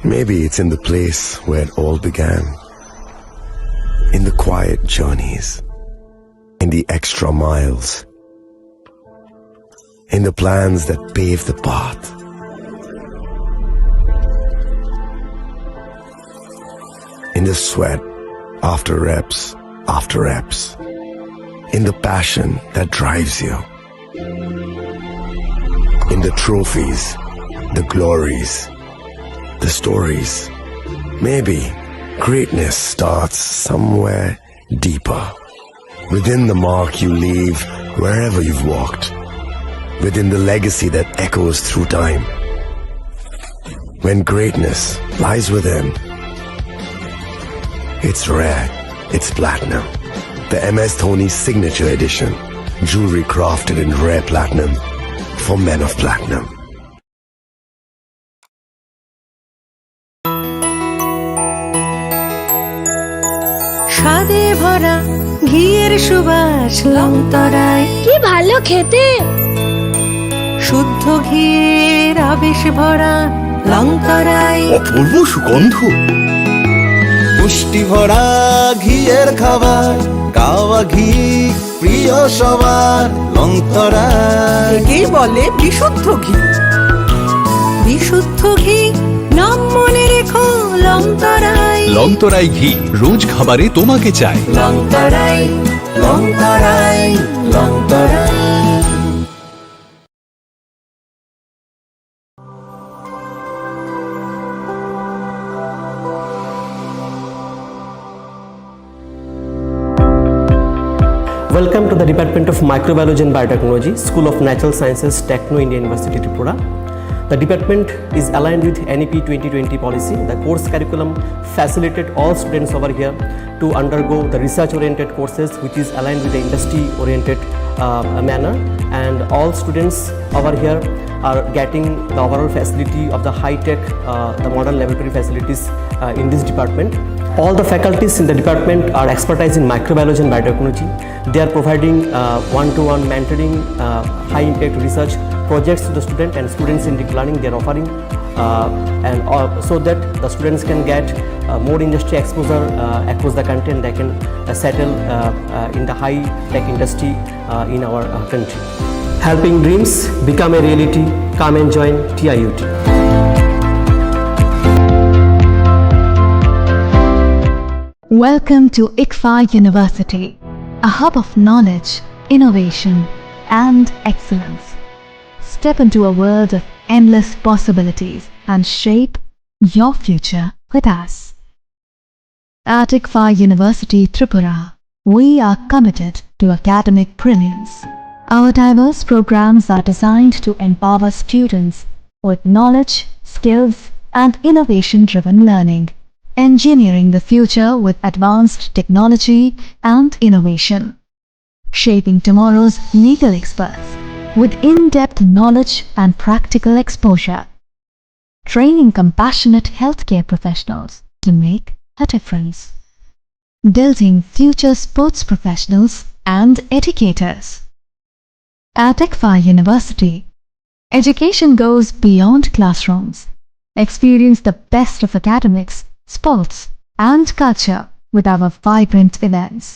Maybe it's in the place where it all began. In the quiet journeys. In the extra miles. In the plans that pave the path. In the sweat after reps. In the passion that drives you. In the trophies, the glories, the stories. Maybe greatness starts somewhere deeper. Within the mark you leave wherever you've walked. Within the legacy that echoes through time. When greatness lies within, it's rare, it's platinum. The MS Dhoni Signature Edition. Jewelry crafted in rare platinum for men of platinum. স্বাদে ভরা ঘিয়ের সুবাস লংতরায় কি ভালো খেতে, শুদ্ধ ঘিয়ের আবেশ ভরা লংতরায় অপূর্ব সুগন্ধ, পুষ্টি ভরা ঘিয়ের খাবার, গাওয়া ঘি প্রিয় সবার লংতরায়। একেই বলে বিশুদ্ধ ঘি। বিশুদ্ধ ঘি নাম মনে রেখো লংতরায়। লংতরাই ঘি রোজ খাবারে তোমাকে চাই। Longtharai Longtharai Longtharai. Welcome to the Department of Microbiology and Biotechnology, School of Natural Sciences, Techno India University, Tripura. The department is aligned with NEP 2020 policy. The course curriculum facilitated all students over here to undergo the research-oriented courses, which is aligned with the industry-oriented manner. And all students over here are getting the overall facility of the high-tech, the modern laboratory facilities in this department. All the faculties in the department are expertise in microbiology and biotechnology. They are providing one-to-one mentoring, high-impact research projects to the student, and students in deep learning they are offering, so that the students can get more industry exposure across the country, and they can settle in the high-tech industry in our country. Helping dreams become a reality. Come and join TIUT. Welcome to ICFAI University, a hub of knowledge, innovation, and excellence. Step into a world of endless possibilities and shape your future with us. At ICFAI University, Tripura, we are committed to academic brilliance. Our diverse programs are designed to empower students with knowledge, skills, and innovation-driven learning. Engineering the future with advanced technology and innovation. Shaping tomorrow's legal experts with in-depth knowledge and practical exposure. Training compassionate healthcare professionals to make a difference. Building future sports professionals and educators. At ICFAI University, education goes beyond classrooms. Experience the best of academics, sports, and culture with our vibrant events.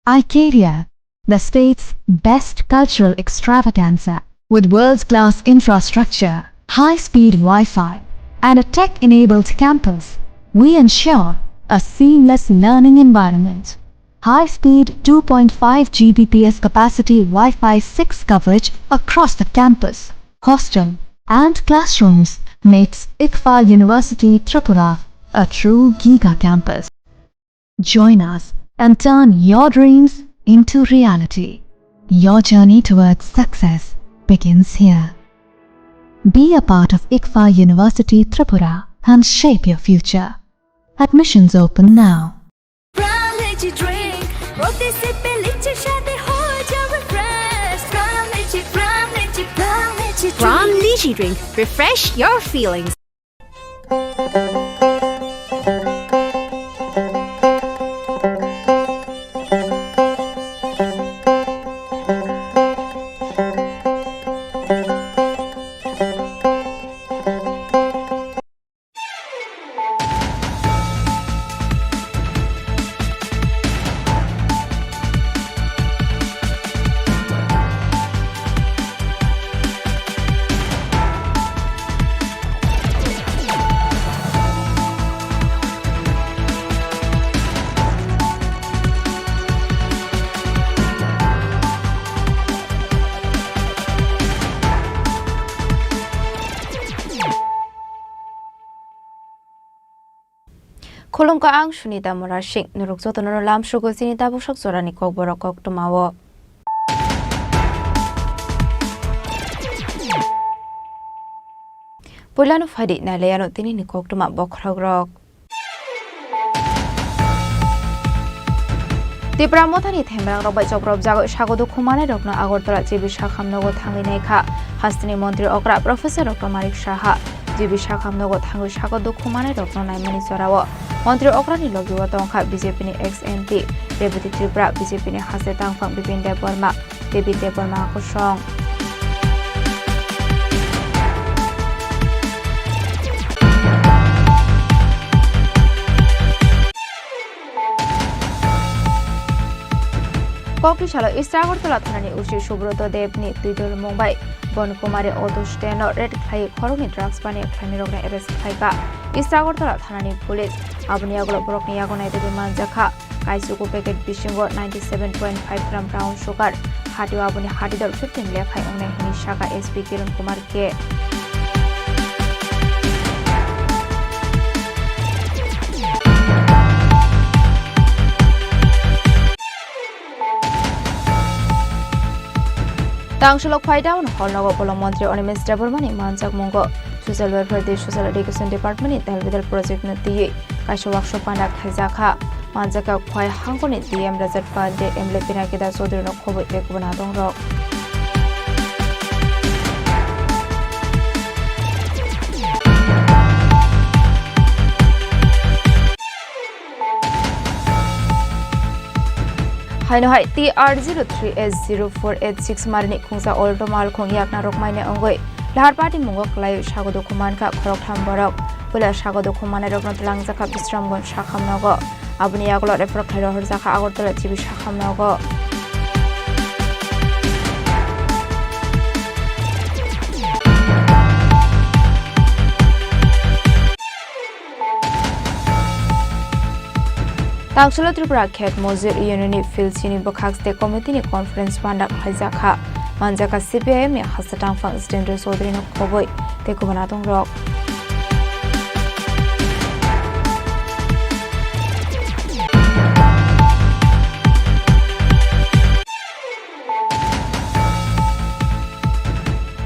ICFAI, the state's best cultural extravaganza, with world-class infrastructure, high-speed Wi-Fi, and a tech-enabled campus, we ensure a seamless learning environment. High-speed 2.5 Gbps capacity Wi-Fi 6 coverage across the campus, hostel, and classrooms makes ICFAI University Tripura a true giga campus. Join us and turn your dreams into reality. Your journey towards success begins here. Be a part of ICFAI University Tripura and shape your future. Admissions open now. Brown lychee drink, প্রতি সিপে লিচির সাথে হয়ে যাবে fresh. Brown lychee, brown lychee, brown lychee drink. Brown lychee drink, refresh your feelings. Khulungka ang Sunita Morashik Nuruk Sotono Lam Shugo Sinita Bushok Sorani Kokborok Koktumawo. Pulano Fadi Nalayano Tinini Koktuma Bokragrok. Tripura Mothani Themrang Robai Chokrop Jago Shagodu Khumane Rokno Agortala Jibi Shakhamnogo Thangineka Hastini Montri Okra Professor Dr. Marik Shaha Jibi Shakhamnogo Thangu Shagodu Khumane Rokno Naimani Sorawo Montri Okra ni Logiwa Tongkha BJP ni ex-MP Deputy Tripura BJP ni Hase Tangphang Bipin Deborma Debi Deborma Kusong Kokishalo Istagortala Thanani Ushi Subroto Devni Tidul Mumbai Bonkumari Odushtenno Red Khai Khorungni Drugs Bani Khamirogna Arrest Khaika Istagortala Thanani Police Abniagolo Borokni Yagonai Debi Manjakha Kaisuku Packet Bishingo 97.5 gram brown sugar Hatiwa Abuni Hatidor 15 Lekhai Ongnai Hini Shaka SP Kiran Kumar K Tangshulok Paidown, Holnogo Polo Montri Onimis Debormani, Manjak Mongo, Social Welfare, the Social Education Department, Delvidal Project Nati, Kashawak Shopanak Hazaka, Manjaka Kwai Hangoni, DM Desert Pande, Emlepinakida Sodrino Kobo, Ekubonadong Rock. Hainohai TR03S0486 Marni Kungsa Olto Mal Kong Yakna Rokmaine Ongoi Lahar Party Mungok Lai Shagodo Kumanka Korok Tamborok Pula Shagodo Kumane Rokno Langzaka Bistramgon Shakam Nogo Abuniagolo Refer Khairo Horzaka Agortola TV Shakam Nogo Tangshula Tripura Khet Mozir Unini Phil Chini Khorang State Committee ni Conference Pandak Haizakha Manjaka CPIM ni Hasatang Fang Stender Sodrino Koboi Tekubonadong Rock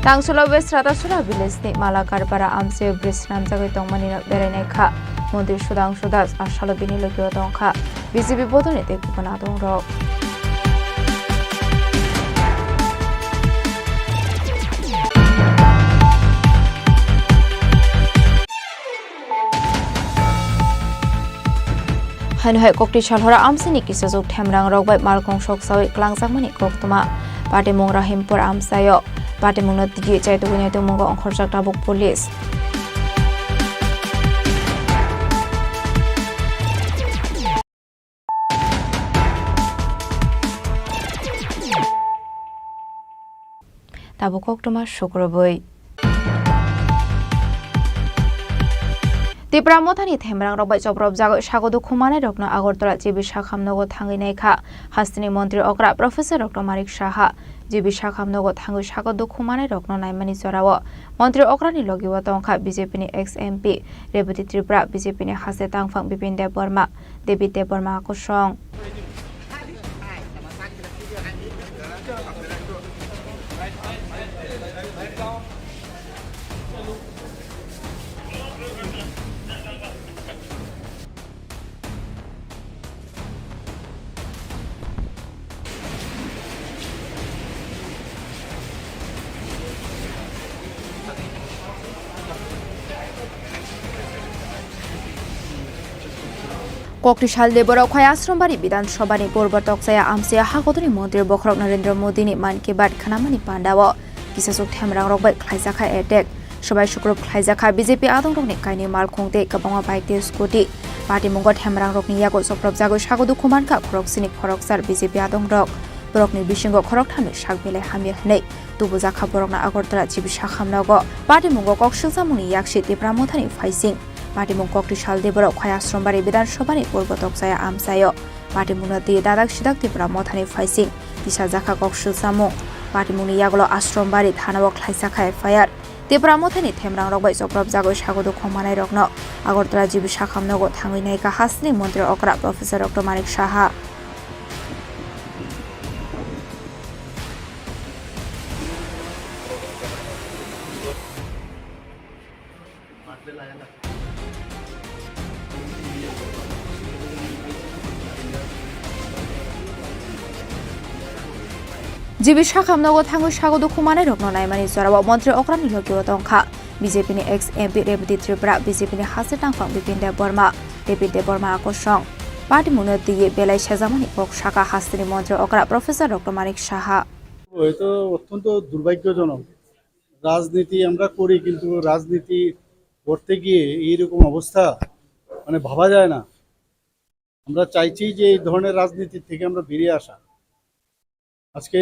Tangshula West Ratasura Village ni Malakar para Amse Bris Namjagoi Tongmani Berenekha Mondir Sudang Sudas Ashalo Bini Logyo Tongkha BJP Bodoni Tekubonadong Rock Hainohai Kokti Chalhora Amsini Kisazuk Themrang Rokbai Malkong Shoksawi Klangsakmani Koktuma Pati Mungra Himpur Amsayo Pati Mungno Tigi Chaitugunya Tumungo Onkhorjak Tabuk Police Tabuk Koktuma Shukroboi Tripura Mothani Themrang Robai Chokrop Jago Shagodu Khumane Rokno Agortala Jibi Shakhamnogo Thangineka Hastini Montri Okra Professor Dr. Marik Shaha Jibi Shakhamnogo Thangu Shagodu Khumane Rokno Naimani Sorawo Montri Okra ni Logiwa Tongkha BJP ni ex-MP Deputy Tripura BJP ni Hase Tangphang Bipin Deborma Debi Deborma Kusong Kokti Shalde Borok Khayasrombari Bidan Shobani Purbatok Saya Amsia Hagodri Montir Bokrok Narendra Modi ni Man Ki Baat Khanamani Pandawo Kisasuk Themrang Rokbai Khlaizakha Attack Shobai Shukrop Khlaizakha BJP Adong Rokni Kaini Mal Khongte Kabangwa Bike te Scooty Party Mungo Themrang Rokni Yago Sokrop Jago Shagodu Khumanka Khorok Chini Khorang Sar BJP Adong Rok Borokni Bishingo Khorok Thami Shakbele Hamye Hnei Tubu Zakha Borokna Agortala Jibi Shakhamnogo Party Mungo Kok Shilsamuni Yakshi Tripura Mothani Faising Party Kokti Shalde Borok Khayasrombari Bidan Shobani Purbatok Saya Amsayo Party Munati Dadak Shidak Tripura Mothani Faising Disha Zakha Kok Shilsamung Party Muni Yagolo Asrombari Thanawok Khlaizakha FIR Tripura mothani themrang rokbai soprab jagoi sagodo khomanai rokno Agartala jibi sakhamnogo thangui naika hasni mantri okra Professor Dr. Manik Saha jibi sakhamnogo thangui sagodo khomanai rokno naimani jorabo mantri okrani logiyo tongkha BJP ni ex MP Rebati Tripura BJP ni Hase Tangfang Bipin Deborma David Deborma Akosong Party Munoti Belai Shazamani Pok Shaka Hasni Mantri Okra Professor Dr. Manik Saha হয়তো অত্যন্ত দুর্ভাগ্যজনক রাজনীতি আমরা করি কিন্তু রাজনীতি করতে গিয়ে এইরকম অবস্থা মানে ভাবা যায় না আমরা চাইছি যে এই ধরনের রাজনীতি থেকে আমরা বেরিয়ে আসা আজকে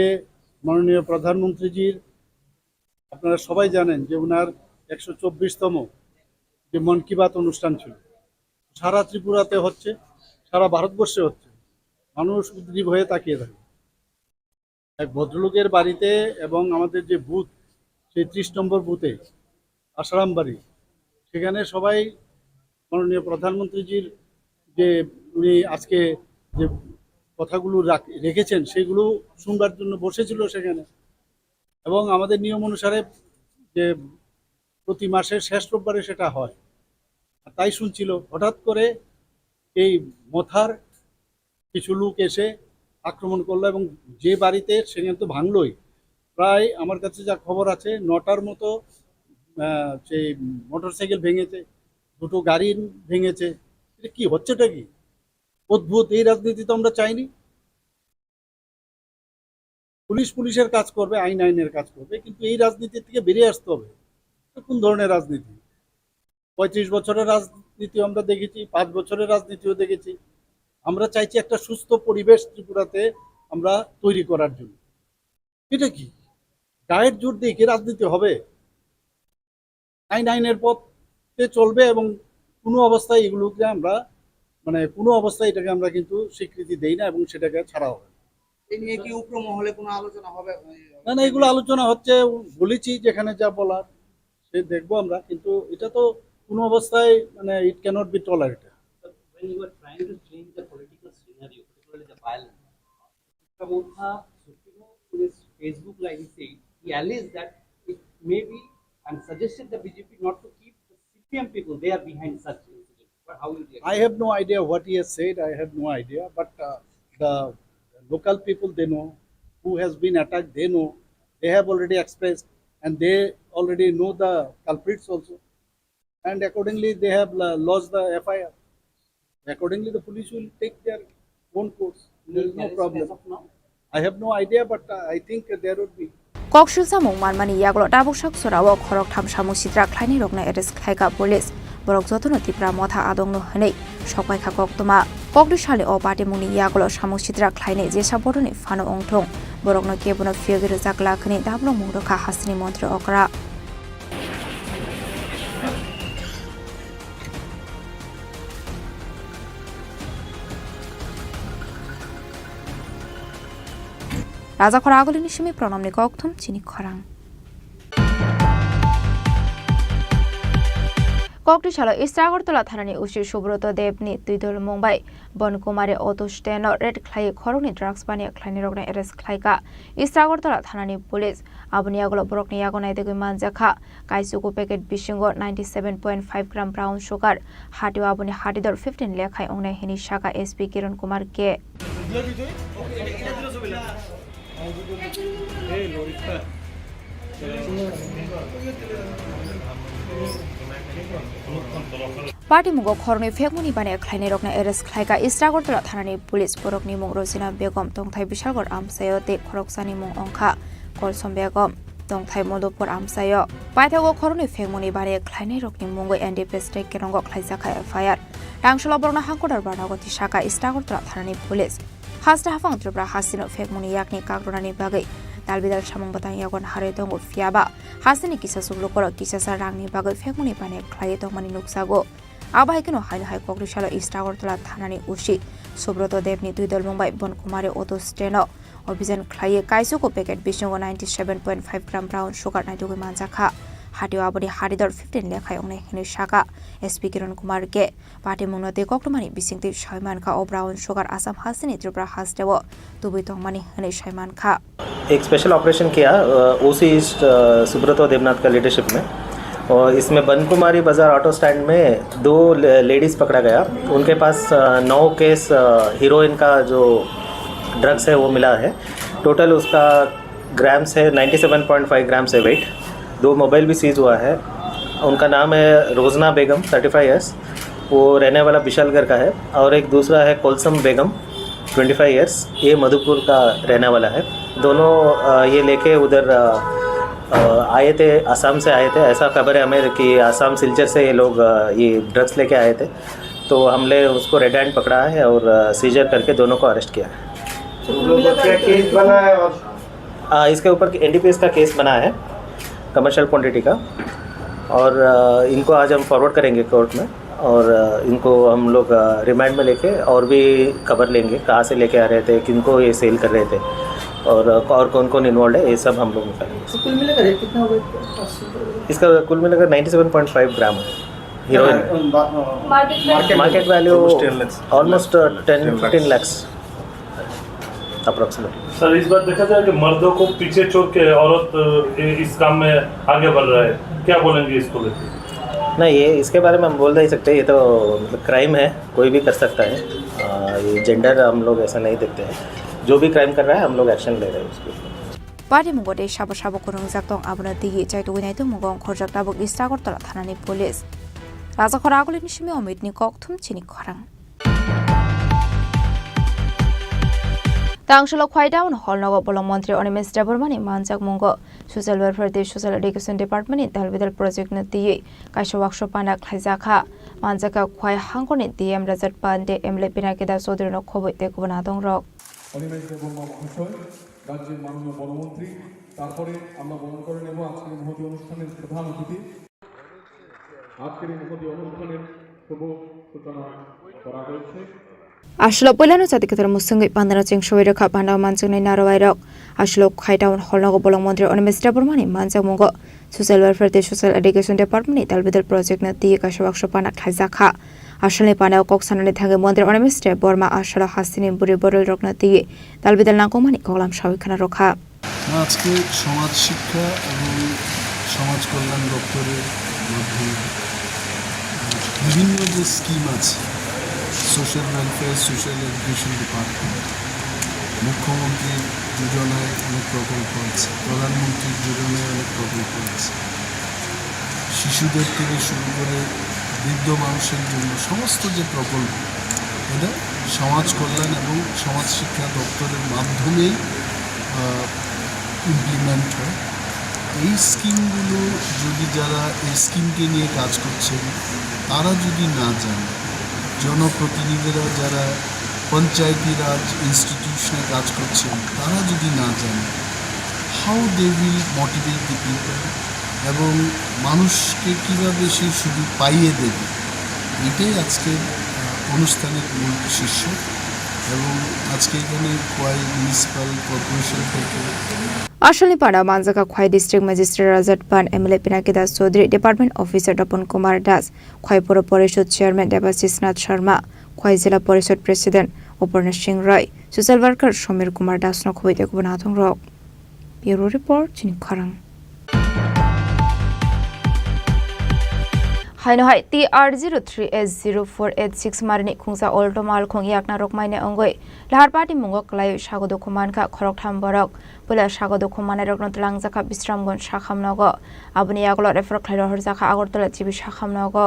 মাননীয় প্রধানমন্ত্রীজির আপনারা সবাই জানেন যে ওনার 124তম যে মন কি বাত অনুষ্ঠান ছিল সারা ত্রিপুরাতে হচ্ছে সারা ভারতবর্ষে হচ্ছে মানুষ উদ্গ্রীব হয়ে তাকিয়ে থাকে এক ভদ্রলোকের বাড়িতে এবং আমাদের যে বুথ সেই 30 নম্বর বুথে আসারাম বাড়ি সেখানে সবাই মাননীয় প্রধানমন্ত্রীজির যে উনি আজকে যে কথাগুলো রেখেছেন সেগুলো শুনবার জন্য বসেছিল সেখানে এবং আমাদের নিয়ম অনুসারে যে প্রতি মাসের শেষ রোববারে সেটা হয় তাই শুনছিল হঠাৎ করে এই মথার কিছু লোক এসে আক্রমণ করলো এবং যে বাড়িতে সেখানে তো ভাঙলোই প্রায় আমার কাছে যা খবর আছে 9টার মতো সেই মোটরসাইকেল ভেঙেছে দুটো গাড়ি ভেঙেছে এটা কি হচ্ছেটা কি অদ্ভুত এই রাজনীতি তো আমরা চাইনি পুলিশের কাজ করবে আইনের কাজ করবে কিন্তু এই রাজনীতি থেকে বেরিয়ে আসতে হবে কোন ধরনের রাজনীতি 35 বছরের রাজনীতি আমরা দেখেছি 5 বছরের রাজনীতিও দেখেছি আমরা চাইছি একটা সুস্থ পরিবেশ ত্রিপুরাতে আমরা তৈরি করার জন্য এটা কি গায়ের জোর দিয়ে কি রাজনীতি হবে আইনের পথে চলবে এবং কোনো অবস্থায় এগুলোকে আমরা মানে কোনো অবস্থায় এটাকে আমরা কিন্তু স্বীকৃতি দেই না এবং সেটাকে ছাড়া হবে এই নিয়ে কি উপর মহলে কোনো আলোচনা হবে না এগুলো আলোচনা হচ্ছে বলেছি যেখানে যা বলার সে দেখবো আমরা কিন্তু এটা তো কোনো অবস্থায় মানে it cannot be tolerated when you are trying to change the political scenario, particularly the violence, Pramodha Supremo in his Facebook live he said he alleged that it may be and suggested the BJP not to keep the CPM people they are behind such incidents. But how you react? I have no idea what he has said. I have no idea. But the local people they know who has been attacked. They know. They have already expressed, and they already know the culprits also. And accordingly, they have lodged the FIR. Accordingly, the police will take their own course. There is no problem. I have no idea, but I think there would be. Kokshil samung manmani yaglo dabuk sak sorawo khorok tham samung sidra khlaini rokna eres khlaika police borok jotono Tripura motha adongno hanei sokbai kha koktoma kokdu sale o party muni yaglo samung sidra khlaini jesa bodoni fano ongthong borokno kebono fiogir jakla khani dablong mungro kha hasni mantri okra Raja Khoragoli nishimi pronamni kokthum Chini Khorang Kokti shalo Agartala thanani ushi Subroto Debni Tuidol Mumbai Bonkumare Auto Steno Red Clay Khoroni drugs bani Claini Rogna Eres Claika Agartala thanani police Abuniagolo Brokni Yagonai de Manjaka Kaisuku packet Bishingo 97.5 gram brown sugar Hatu Abuni Hatidor 15 Lekai Ongne Hini Shaka SP Kiran Kumar K Party Mugo Khorni Fegmuni Bane Claini Rokna Eres Claika Agartala thanani police Borokni Mungrosina Begom Tongthai Bishalgor Amsayo de Khoroksani Mung Ongkha Kolsom Begom Tongthai Modopor Amsayo Paithago Khorni Fegmuni Bane Claini Rokni Mungo NDP State Kerongo Klaisaka FIR Rangshalo Borna Hankodar Banago Tishaka Agartala thanani police Hasta Hafang Tripura Hasino Fegmuni Yakni Kagrani Bagai Dalbidal Shamong Batang Yagon Haretong Fiaba Hasini Kisasuk Lokoro Kisasa Rangni Bagai Fegmuni Bane Klaitong Mani Nuksago Abaikino High High Kokrishala Agartala Thanani Ushi Subroto Debni Tuidol Mumbai Bonkumare Auto Steno Obizen Claye Kaisuko packet Bishingo 97.5 gram brown sugar Naidugi Manjaka হাটিও আবনি হারিদর 15 লেখায় অংনে হিনি শাখা SP কিরণ কুমার কে party মুনতে কক্টমানি বিসিংতি সয়মান खा ओब्राउन sugar Assam Hasini Tripura हास्टेव तुबी तोंगमानी हने सयमान खा एक special operation किया ओसी east Subroto Debnath का leadership में और इसमें बनकुमारी बाजार ऑटो स्टैंड में 2 लेडीज़ पकड़ा गया उनके पास 9 केस हीरोइन का जो ड्रग्स है वो मिला है टोटल उसका ग्राम्स है 97.5 ग्राम्स है वेट 2 मोबाइल भी सीज हुआ है उनका नाम है रोजना बेगम 35 ईयर्स वो रहने वाला विशालगढ़ का है और एक दूसरा है कोलसम बेगम 25 ईयर्स ये मधुपुर का रहने वाला है दोनों ये लेके उधर आए थे आसाम से आए थे ऐसा खबर है हमें कि आसाम सिलचर से ये लोग ये ड्रग्स लेके आए थे तो हमने उसको रेड हैंड पकड़ा है और सीजर करके दोनों को अरेस्ट किया है क्या केस बना है और इसके ऊपर NDPS का केस बना है कमर्शियल क्वांटिटी का और इनको आज हम फॉरवर्ड करेंगे कोर्ट में और इनको हम लोग रिमांड में लेके और भी खबर लेंगे कहाँ से लेके आ रहे थे किनको ये सेल कर रहे थे और कौन कौन इन्वॉल्व है ये सब हम लोग निकालेंगे कुल मिलाकर कितना हो गया इसका कुल मिलाकर 97.5 ग्राम है heroine market value almost 10-15 lakhs approximately sir इस बार देखा जाए कि मर्दों को पीछे छोड़ के औरत इस काम में आगे बढ़ रहा है क्या बोलेंगे इसको लेकर नहीं ये इसके बारे में हम बोल नहीं सकते ये तो मतलब क्राइम है कोई भी कर सकता है ये जेंडर हम लोग ऐसा नहीं देखते हैं जो भी क्राइम कर रहा है हम लोग एक्शन ले रहे हैं उसके party मुगोदे Sabo Sabo kurung jaktong abuna digi chaitu ginai to mugong khorjak tabuk istagar tala thanani police raja khora agulini shimi omit ni kok thum chini khorang Tangshalo Khwaidaun Holnogo Bolong Montri Onimis Daburmani Manjak Mungo Social Welfare de Social Education Department Dalvidal Project Nati Kaisha Workshop Pana Klaizaka Manjaka Khwai Hangoni DM Razat Pande Emle Pinakida Sodrino Kobo Tekubonadong Rock Animesh Debbarma মহাশয় রাজ্যের মাননীয় বনমন্ত্রী তারপরে আমরা বরণ করে নেব আজকের মহতি অনুষ্ঠানের প্রধান অতিথি আজকের এই মহতি অনুষ্ঠানের শুভ সূচনা করা হয়েছে Ashlo Polano Satikatar Musungi Pandana Ching Shoiraka Panda Mansuni Narawai Ashlo Khaidown Holnogo Bolong Montri Onimis Daburmani Manjak Mungo Social Welfare de Social Education Department Dalvidal Project Nati Kaisha Workshop Pana Klaizaka Ashale Pana Koksanani Thage Montri Onimis Daburma Ashalo Hasini Buri Boril Roknati Dalvidal Nakomani Kolam Shawikana Rokha আজকে সমাজ শিক্ষা এবং সমাজ কল্যাণ দপ্তরের মাধ্যমে বিভিন্ন যে scheme আছে social welfare social education department মুখ্যমন্ত্রীর যোজনায় অনেক প্রকল্প আছে প্রধানমন্ত্রীর যোজনায় অনেক প্রকল্প আছে শিশুদের থেকে শুরু করে বৃদ্ধ মানুষের জন্য সমস্ত যে প্রকল্প এটা সমাজ কল্যাণ এবং সমাজ শিক্ষা দপ্তরের মাধ্যমেই ইমপ্লিমেন্ট হয় এই স্কিমগুলো যদি যারা এই স্কিমকে নিয়ে কাজ করছেন তারা যদি না জানে জনপ্রতিনিধিরা যারা পঞ্চায়েতি রাজ ইনস্টিটিউশনে কাজ করছেন তারা যদি না জানে how they will motivate the people এবং মানুষকে কীভাবে সে সুযোগ পাইয়ে দেবে এটাই আজকের অনুষ্ঠানের মূল শীর্ষ এবং আজকে এখানে খোয়াই মিউনিসিপ্যাল কর্পোরেশন থেকে Ashali Pada Manjaka Khwai District Magistrate Razat Pan Emle Pinakida Sodri Department Officer Dapon Kumar Das Khwai Pura Porishod Chairman Debasis Nath Sharma Khwai Zilla Porishod President Uparna Singh Roy Social Worker Shomir Kumar Das no Khwai Tekubanathong Rock Bureau Report Chini Khorang Haino Hai TR03S0486 Marini Khungsa Olto Mal Khung Yakna Rokmaine Ongoi Lahar Party Mungok Lai Shagodo Kumanka Khorok Thamborok Pula Shagodo Kumane Roknot Langzaka Bistramgon Shakhamnogo Abuni Yaglo Refer Klero Horzaka Agortola Chibi Shakhamnogo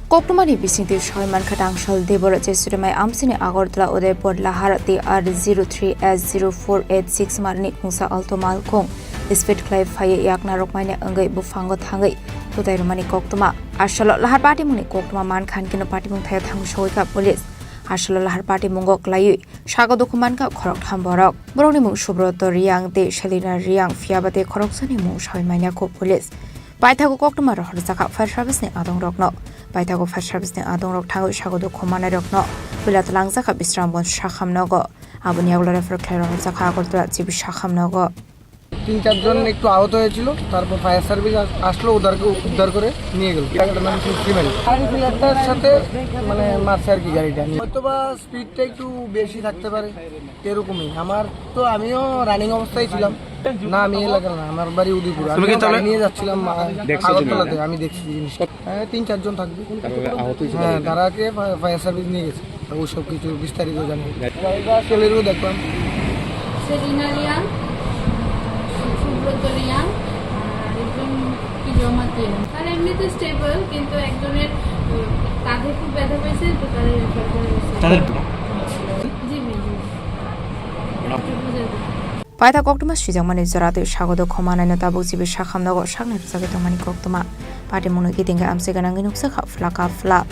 Koktomani Bisinti Shoyman Katangshal Debora Chesurmai Amsini Agortla Udaipur Lahar TR03S0486 Marni Kungsa Alto Malkong Spit Clay Fire Yakna Rokmane Angai Bufango Tangai Tudairumani Koktoma Ashalo Lahar Party Muni Koktoma Man Khan Kino Party Mung Thai Thang Shoika Police Ashalo Lahar Party Mungok Layu Shago Dokumanka Khorok Thamborok Boroni Mung Shubroto Riang De Shalina Riang Fiabate Khoroksani Mung Shoymania Ko Police Paithago Koktuma Rohsaka Fire Service ni Adong Rokno. Paithago Fire Service ni Adong Rok Tango Shagodo Komana Rokno. Wilat Langsaka Bisrambon Shaham Nogo. Abuniaglo refer Claro Zaka Gotra Zib Shaham Nogo. 3-4 জন একটু আহত হয়েছিল, তারপর fire service আসলো, ওদেরকে উদ্ধার করে নিয়ে গেল। গাড়িটার সাথে মানে মারছে আর কি গাড়িটা, হয়তো বা স্পিডটা একটু বেশি থাকতে পারে এরকমই। আমিও রানিং অবস্থায় ছিলাম না, আমি এলাকার না, আমার বাড়ি উদয়পুর। আমি নিয়ে যাচ্ছিলাম আগরতলাতে, আমি দেখছি জিনিসটা। 3-4 জন থাকবে, হ্যাঁ, তারাকে ফায়ার সার্ভিস নিয়ে গেছে, ওই সব কিছু বিস্তারিত জানি। গাড়িটা ছেলেরও দেখলাম, এমনিতে স্টেবল, কিন্তু একজনের কাঁধে খুব ব্যথা পেয়েছে, তো Paitha Koktuma Shizamani Zarate Shagodo Komana and Tabuzi Shaham Nogo Shagner Zagatomani Koktuma. Pati Monoki think I'm second and Nuxa Flaka Fla.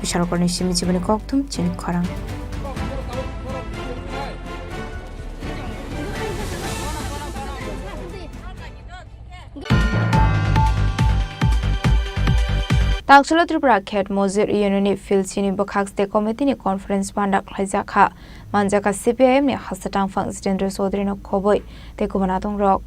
Bisharokoni Shimichibani Koktum, Chini Khorang. Takshalo Tripura Ket Mozir Unini Phil Chini Bokakste Committee ni Conference Panda Klaizaka Manjaka CPIM ni Hasatang Fang Stendro Sodrino Koboi te Kumanatong Rock.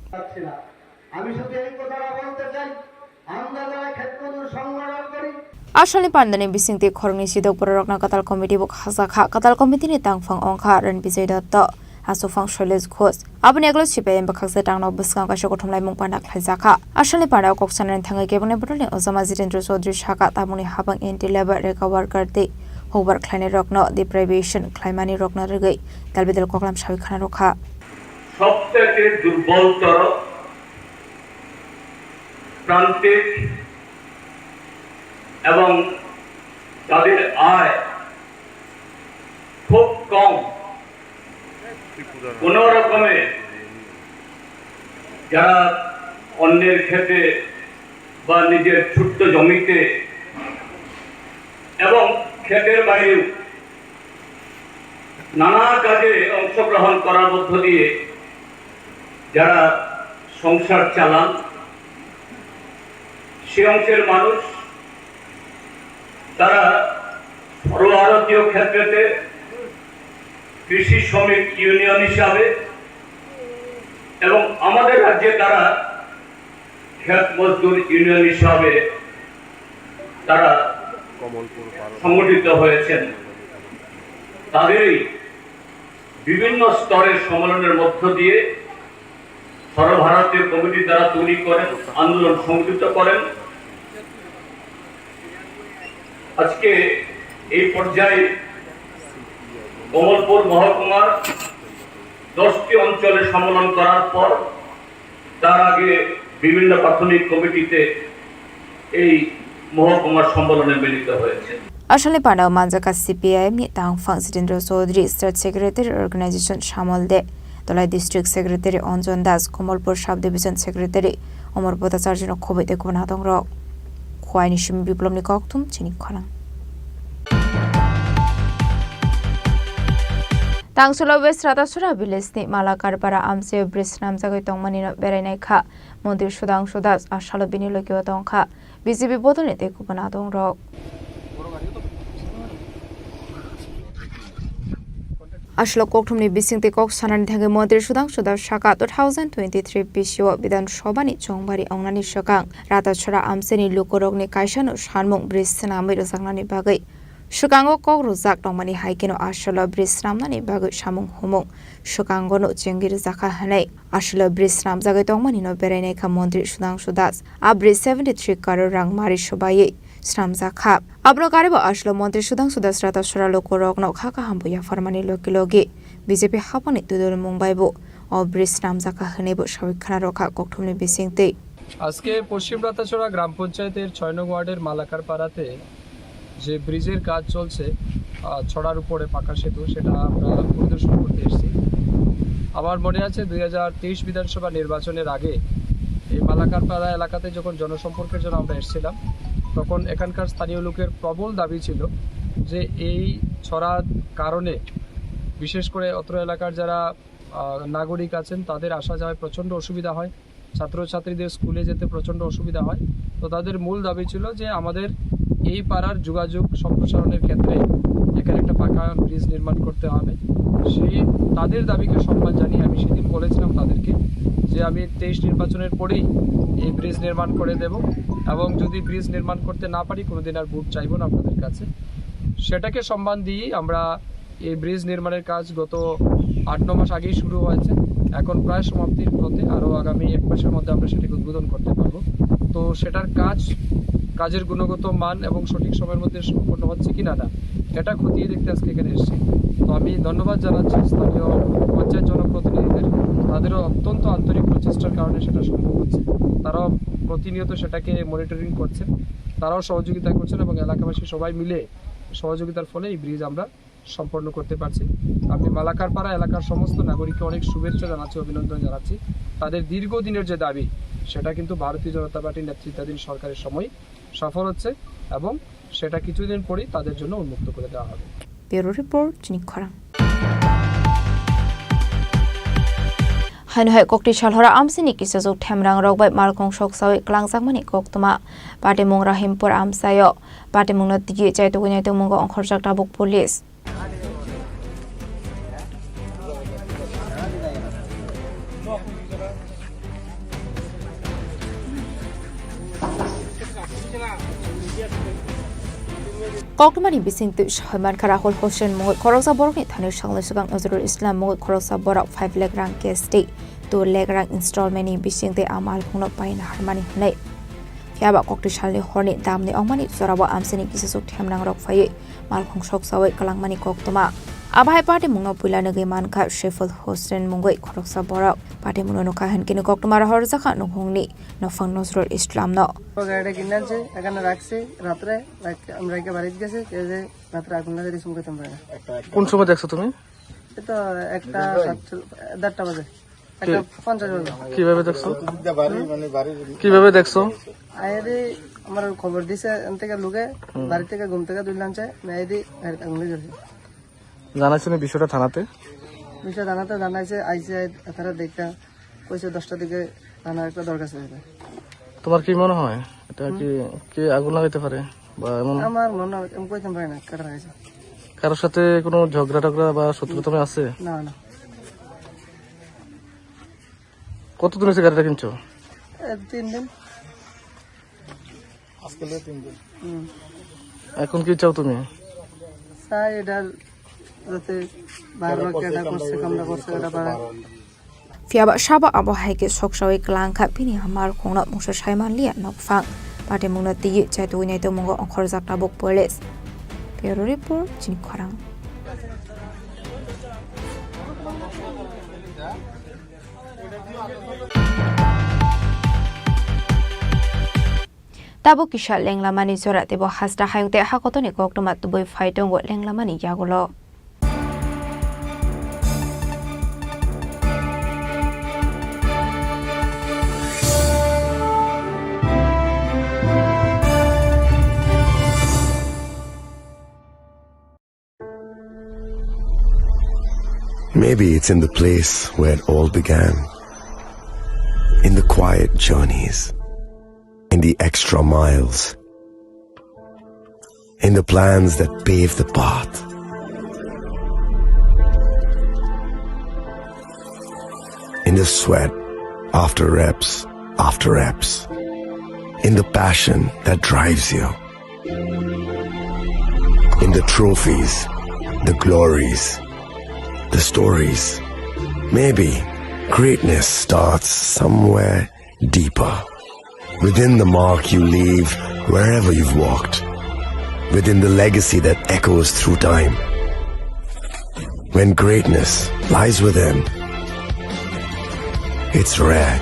Ashali Pandani Bisingti Khorang Sidok Borokna Katal Committee Bok Hasaka Katal Committee ni Tangfang Onka Ran Bizay Dato Asofang Sholes Khos Abuneglo CPIM Bokaksetang no Buskang Kashokotum Lai Mung Panda Klaizaka Ashali Panda Koksan and Tanga Gabone Brole Ozama Zitendro Sodri Shaka Tamuni Habang Inti Labor Recover Garde Hover Kleine Rockno Deprivation Climani Rockno Regay Dalbidel Koklam Shavikana Roka সবথেকে দুর্বলতর প্রান্তিক এবং তাদের আয় খুব কম, কোন রকমে যারা অন্যের ক্ষেতে বা নিজের ছোট্ট জমিতে এবং ক্ষেতের বাইরেও নানা কাজে অংশগ্রহণ করার মধ্য দিয়ে যারা সংসার চালান, সে অংশের মানুষ তারা সর্বভারতীয় ক্ষেত্রে কৃষি শ্রমিক ইউনিয়ন হিসাবে এবং আমাদের রাজ্যে তারা ক্ষেত মজদুর ইউনিয়ন হিসাবে তারা সংগঠিত হয়েছেন। তাদেরই বিভিন্ন স্তরের সম্মেলনের মধ্য দিয়ে সর্বভারতীয় কমিটি দ্বারা তৈরি করেন, আন্দোলন সংগঠিত করেন। আজকে এই পর্যায়ে কমলপুর মহকুমার 10টি অঞ্চলে সম্মেলন করার পর তার আগে বিভিন্ন প্রাথমিক কমিটিতে এই মহকুমার সম্মেলনে মিলিত হয়েছে। Ashali Panda Manjaka CPIM ni Tangfang Sitendro Sodri State Secretary Organization Shamal De Tolai District Secretary Onjon Das Komalpur Sub Division Secretary Omar Bota Sarjino Kobite Kumanatong Rock Khwaini Shimi Biplom ni Koktum Chini Khorang Tangsolo West Ratasura Village ni Malakar para Amse Bris Namzagoi Tongmani Berainai Kha Mondir Shudang Shudas Ashalo Binilo Kyotong Kha BCB Bodoni Te Kumanatong Rock Ashlo Koktumni Bisingti Kok Sanan Tange Mondir Shudang Shudar Shaka 2023 Bisho Bidan Shobani Chongbari Ongnani Shakang Ratachara Amseni Lukorogni Kaishano Shanmung Bris Sanami Rosangnani Bagai Shukango Kok Rozak Tongmani Haikino Ashlo Bris Ramnani Bagai Shamung Humung Shukango no Jengir Zaka Hanei Ashlo Bris Ram Zagai Tongmani no Berene Ka Mondir Shudang Shudas Abris 73 Karo Rang Mari Shobaye Sramza Khap Abro Garibo Ashlo Mondir Shudang Sudas Ratashara Lokorog no Khaka Hambuya Farmani Lokilogi BJP Hapani Tudur Mumbai Bo or Bris Ramza Kahanebo Shavikana Roka Koktumni Bisingte আজকে পশ্চিম রাতাছড়া গ্রাম পঞ্চায়েতের 6 নং ওয়ার্ডের মালাকার পাড়াতে যে ব্রিজের কাজ চলছে ছড়ার উপরে পাকা সেতু, সেটা আমরা পরিদর্শন করতে এসেছি। আমার মনে আছে 2023 বিধানসভা নির্বাচনের আগে এই মালাকার পাড়া এলাকাতে যখন জনসম্পর্কের জন্য আমরা এসেছিলাম, তখন এখানকার স্থানীয় লোকের প্রবল দাবি ছিল যে এই ছড়ার কারণে বিশেষ করে অত্র এলাকার যারা নাগরিক আছেন তাদের আসা যাওয়ায় প্রচণ্ড অসুবিধা হয়, ছাত্রছাত্রীদের স্কুলে যেতে প্রচণ্ড অসুবিধা হয়। তো তাদের মূল দাবি ছিল যে আমাদের এই পাড়ার যোগাযোগ সম্প্রসারণের ক্ষেত্রে এখানে একটা পাকা ব্রিজ নির্মাণ করতে হবে। সেই তাদের দাবিকে সম্মান জানিয়ে আমি সেদিন বলেছিলাম তাদেরকে যে আমি 23 নির্বাচনের পরেই এই ব্রিজ নির্মাণ করে দেব, এবং যদি ব্রিজ নির্মাণ করতে না পারি কোনোদিন আর ভোট চাইব না আপনাদের কাছে। সেটাকে সম্মান দিয়েই আমরা এই ব্রিজ নির্মাণের কাজ গত 8-9 মাস আগেই শুরু হয়েছে, এখন প্রায় সমাপ্তির পথে। আরও আগামী 1 মাসের মধ্যে আমরা সেটাকে উদ্বোধন করতে পারবো। তো সেটার কাজের গুণগত মান এবং সঠিক সময়ের মধ্যে সম্পন্ন হচ্ছে কিনা না এটা খতিয়ে দেখতে আজকে এখানে এসেছি। তো আমি ধন্যবাদ জানাচ্ছি স্থানীয় পঞ্চায়েত জনপ্রতিনিধিদের, তাদেরও অত্যন্ত আন্তরিক প্রচেষ্টার কারণে সেটা সম্ভব হচ্ছে। তারাও প্রতিনিয়ত সেটাকে মনিটরিং করছেন, তারাও সহযোগিতা করছেন, এবং এলাকাবাসী সবাই মিলে সহযোগিতার ফলে এই ব্রিজ আমরা সম্পন্ন করতে পারছি। আমি মালাকারপাড়া এলাকার সমস্ত নাগরিককে অনেক শুভেচ্ছা জানাচ্ছি, অভিনন্দন জানাচ্ছি। তাদের দীর্ঘদিনের যে দাবি সেটা কিন্তু ভারতীয় জনতা পার্টির নেতৃত্বাধীন সরকারের সময় সফল হচ্ছে, এবং সেটা কিছুদিন পরেই তাদের জন্য উন্মুক্ত করে দেওয়া হবে। ব্যুরো রিপোর্ট, চিনি খরাং। হাইনহাই kokti shalhora amsini kisajok themrang rokbai malkhong soksawi klangjakmani koktoma patimung rahimpur amsayo patimungno tigi chaitogini tongmungo ongkhorjak tabuk police Kokmani bisintu Shahman Karahul Hoshen Moy Khoroksa Borok ni Thanir Shangle Sugang Nazrul Islam Moy Khoroksa Borok 5 lakh rang case day 2 lakh rang installment ni bisingte amal khungno paina harmani hnai Fiaba Kokti Shalni Horni Damni Ongmani Sorawa Amsini Kisasuk Themrang Rok Faye Malkhung Soksawai Kalangmani Koktoma Abhai Party Mungno Pulana Gemanka Sheffield Hoshen Mungoi Khoroksa Borok Party Mungno no kahan kini Koktoma Horjaka no hungni no fang Nazrul Islam no গাড়িটা কিনেছে এখানে রাখছি রাত্রে আমরা একে বাড়িতে গেছি যে রাত্রে আগুন লাগে রিসুম করতে পারে না। কোন সময় দেখছো তুমি? এটা 1:30 বাজে 1:50 বাজে। কিভাবে দেখছো? কিভাবে দেখছো? আইদি আমার খবর দিছে এন থেকে লোকে বাড়ি থেকে ঘুম থেকে দুইলাম চাই মেয়েদি আগুন লেগেছে। জানাইছো না বিষয়টা থানাতে? বিষয় থানাতে জানাইছে আইসিআই তারা দেখতে কইছে 10টা দিকে থানার একটা দরকার ছিল। তোমার কি মনে হয় এটা কি আগুন লাগাইতে পারে বা এমন? আমার মনে হয় আমি কইতে পারি না কাটা লাগাইছে। কারোর সাথে কোনো ঝগড়া টগড়া বা শত্রুতা আছে? না না। কতদিন হয়েছে গাড়িটা কিনছো? 3 দিন। আজকে 3 দিন। এখন কি চাও তুমি? চাই এটা যাতে ভালো কেটা করছে কামনা করছে এটা পারে। Fiaba Shaba Abohaike Sokshawi Klanka Pini Hamar Kona Musa Shaiman Lia Nokfang Patimuna Tigi Chaituine Tomongo Onkorzak Tabuk Police Bureau Report Chini Khorang Tabuk Kisha Lenglamani Zora Tebo Hasta Hayute Hakotoni Koktomat Tuboi Faitongo Lenglamani Yagulo Maybe it's in the place where it all began. In the quiet journeys. In the extra miles. In the plans that pave the path. In the sweat after reps after reps. In the passion that drives you. In the trophies, the glories, the stories. Maybe greatness starts somewhere deeper. Within the mark you leave wherever you've walked. Within the legacy that echoes through time. When greatness lies within, it's rare,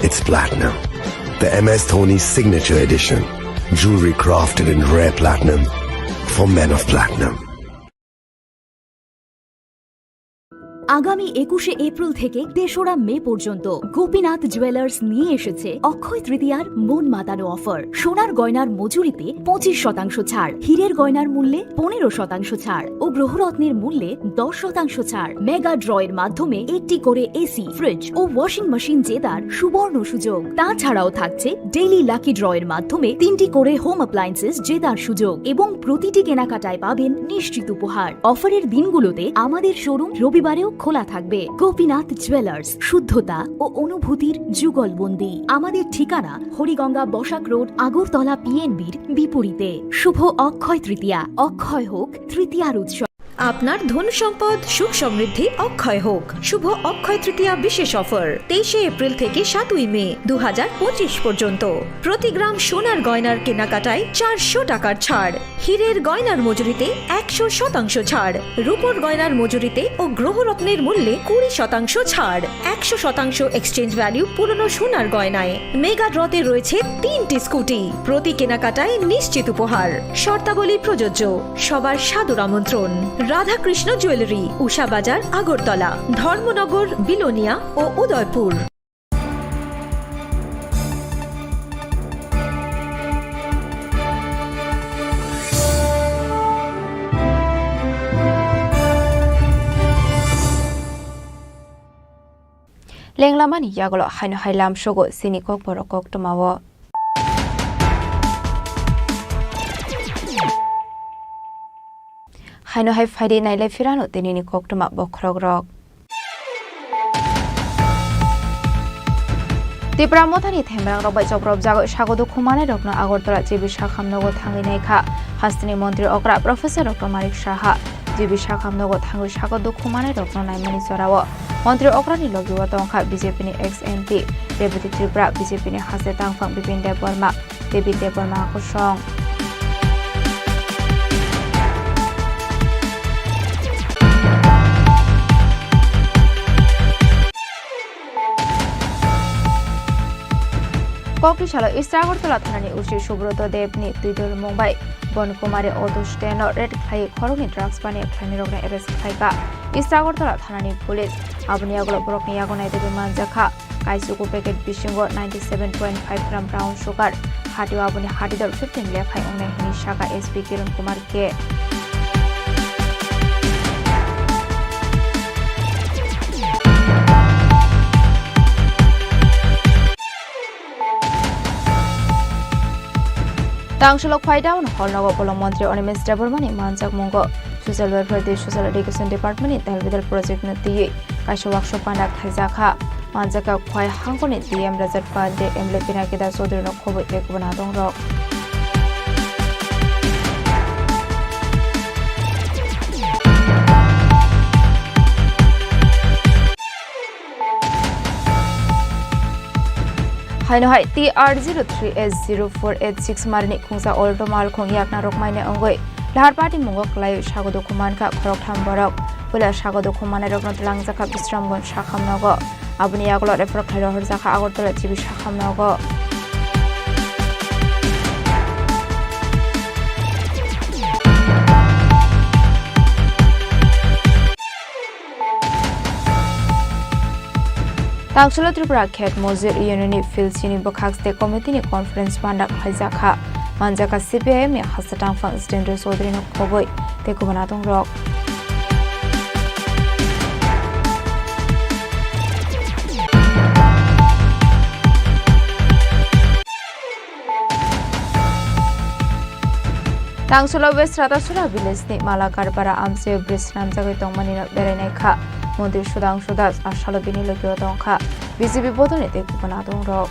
it's platinum. The MS Dhoni Signature Edition. Jewelry crafted in rare platinum for men of platinum. আগামী 21শে April থেকে 3রা মে পর্যন্ত Gopinath jewellers নিয়ে এসেছে অক্ষয় তৃতীয়ার মন মাতানো offer. সোনার গয়নার মজুরিতে 25% ছাড়, হীরের গয়নার মূল্যে 15% ছাড় ও গ্রহরত্নের মূল্যে 10% ছাড়। মেগা ড্রয়ের মাধ্যমে একটি করে এসি, ফ্রিজ ও ওয়াশিং মেশিন জেতার সুবর্ণ সুযোগ। তাছাড়াও থাকছে ডেইলি লাকি ড্রয়ের মাধ্যমে 3টি করে হোম অ্যাপ্লায়েন্সেস জেতার সুযোগ এবং প্রতিটি কেনাকাটায় পাবেন নিশ্চিত উপহার। অফারের দিনগুলোতে আমাদের শোরুম রবিবারেও খোলা থাকবে। গোপীনাথ জুয়েলার্স, শুদ্ধতা ও অনুভূতির যুগলবন্দি। আমাদের ঠিকানা হরিগঙ্গা বসাক রোড, আগরতলা পিএনবির বিপরীতে। শুভ অক্ষয় তৃতীয়া, অক্ষয় হোক তৃতীয়ার উৎসব। আপনার ধন সম্পদ সুখ সমৃদ্ধি অক্ষয় হোক। শুভ অক্ষয় তৃতীয়া বিশেষ অফার 23শে এপ্রিল থেকে 7ই মে 2025 পর্যন্ত। প্রতি গ্রাম সোনার গয়নার কেনাকাটায় 400 টাকার ছাড়, হীরের গয়নার মজুরিতে 100% ছাড়, রূপোর গয়নার মজুরিতে ও গ্রহরত্নের মূল্যে 20% ছাড়, 100% এক্সচেঞ্জ ভ্যালু পুরনো সোনার গয়নায়। মেগা ড্রতে রয়েছে 3টি স্কুটি, প্রতি কেনাকাটায় নিশ্চিত উপহার। শর্তাবলী প্রযোজ্য। সবার সাদর আমন্ত্রণ। রাধাকৃষ্ণ জুয়েলারি, উষা বাজার, আগরতলা, ধর্মনগর, বিলোনিয়া ও উদয়পুর। লেংলামানি ইয়াগল হাইনো হাইলাম সগো সিনি kokborok koktomawo হাইনো হাই ফাইডে নাইলে ফিরানো তিনিনি koktoma bokrogrok Tripura mothani themrang robai jobrop jago sagodo khumane rokno Agartala jibi sakhamnogo thangi naikha hastini mantri okra Professor Dr. Marik Saha jibi sakhamnogo thangi sagodo khumane rokno naimani sorao mantri okrani logiwa tongkha BJP ni ex MP Deputy Tripura BJP ni hase tangphang Bipin Deborma Devi Deborma kosong Koktishala Agortala Thani Ushi Subroto Devni Tidul Mumbai Bon Kumari Odush Teno Red Clay Koroni Drugs Bani Planirogna Eres Kaika Agortala Thani Police Abniagolo Brokni Yagona Devi Manjaka Kaisuku Packet Bishingo 97.5 gram brown sugar Hati Abuni Hatidor 15 left high on Shaka SP Kiran Kumar K Tangshulok Paidown, Holnogo Polomontri Onimis Debormani, Manjak Mungo, Social Welfare, Social Education Department, Telvidal Project Nati, Kashawak Shopanak Hazaka, Manjaka Kwai Hankoni, DM Razat Pande, Emlepinakida Sodrino Kobo Ekwanadong Rock. Haino hai TR03S0486 Marni Kungsa Olto Mal Kong Yakna Rokmaine Ongoi Lahar Party Mungok Lai Shagodo Kumanka Krok Tamborok Pula Shagodo Kumane Rokno Langzaka Bistramgon Shakam Nogo Abuni Yaglo Reprok Horzaka Agortola Tibi Shakam Nogo Tangshula Tripura Ket Mozir Unini Phil Chini Khorang State Committee Conference Pandak Haizaka Manjaka CPM Hasatang Fang Stender Sodrino Koboi Tekubanatong Rock Tangshula West Ratasura Village Ni Malakar Para Amse Brisnam Jagai Tongmani Berenaikha Mondir Sudang Sudas Ashalobini Logyo Tongkha BJP Bodone Tekubanatong Rock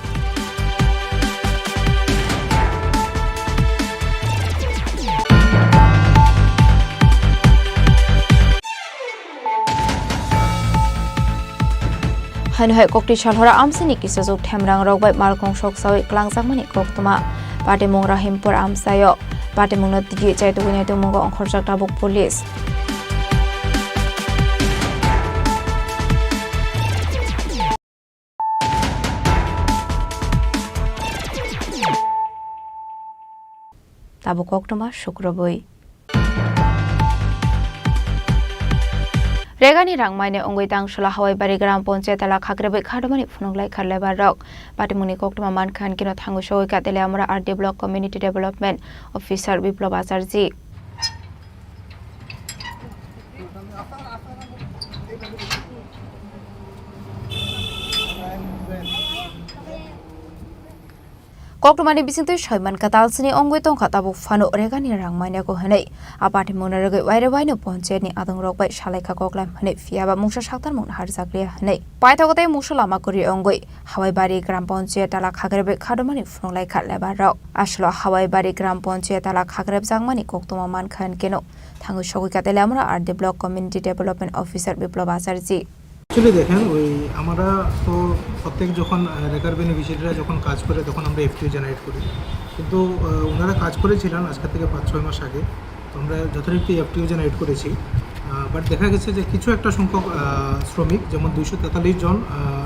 Hanhai Kokti Shalhora Amsini Kisazuk Temrang Rock by Malkong Shok Sawi Klangsangmani Koktoma Pate Mongra Himpur Amsayo Pate Mungna Tigi Chaitu Winetu Mungo Onkhorjak Tabuk Police Tabuk Oktoma Shukraboi रेगानि रांमाइने अंगै दांसला हावाइबारि ग्राम पंचायत ला खाग्रेबै खादमानि फुनुंलाय खारलेबा रक पाटिमुनि कोक्टमा मानखान किनो थांगु सौका तेले हमरा RD block community development अफिसार बिप्लब आचार्य Koktomani bisingto shoyman katalsini ongoi tong khatabu fano regani rangmaina ko hanai apati monarage waire waino ponche ni adong rok bai shalaika koklam hanai fiaba mungsa saktar mung har jakriya hanai paithogote musulama kori ongoi hawai bari gram ponche tala khagrebe khadomani funglai khatleba rok aslo hawai bari gram ponche tala khagreb jangmani koktoma man khan keno thangu sogoi katele amra RD block community development officer biplab acharji actually देखें ওই আমরা তো প্রত্যেক যখন রেকার বেনিফিশিয়ারিরা যখন কাজ করে তখন আমরা এফটিও জেনারেট করি কিন্তু ওনারা কাজ করেছিলেন আজকে থেকে 5-6 মাস আগে তো আমরা যথারীতি এফটিও জেনারেট করেছি বাট দেখা গেছে যে কিছু একটা সংখ্যক শ্রমিক যেমন 243 জন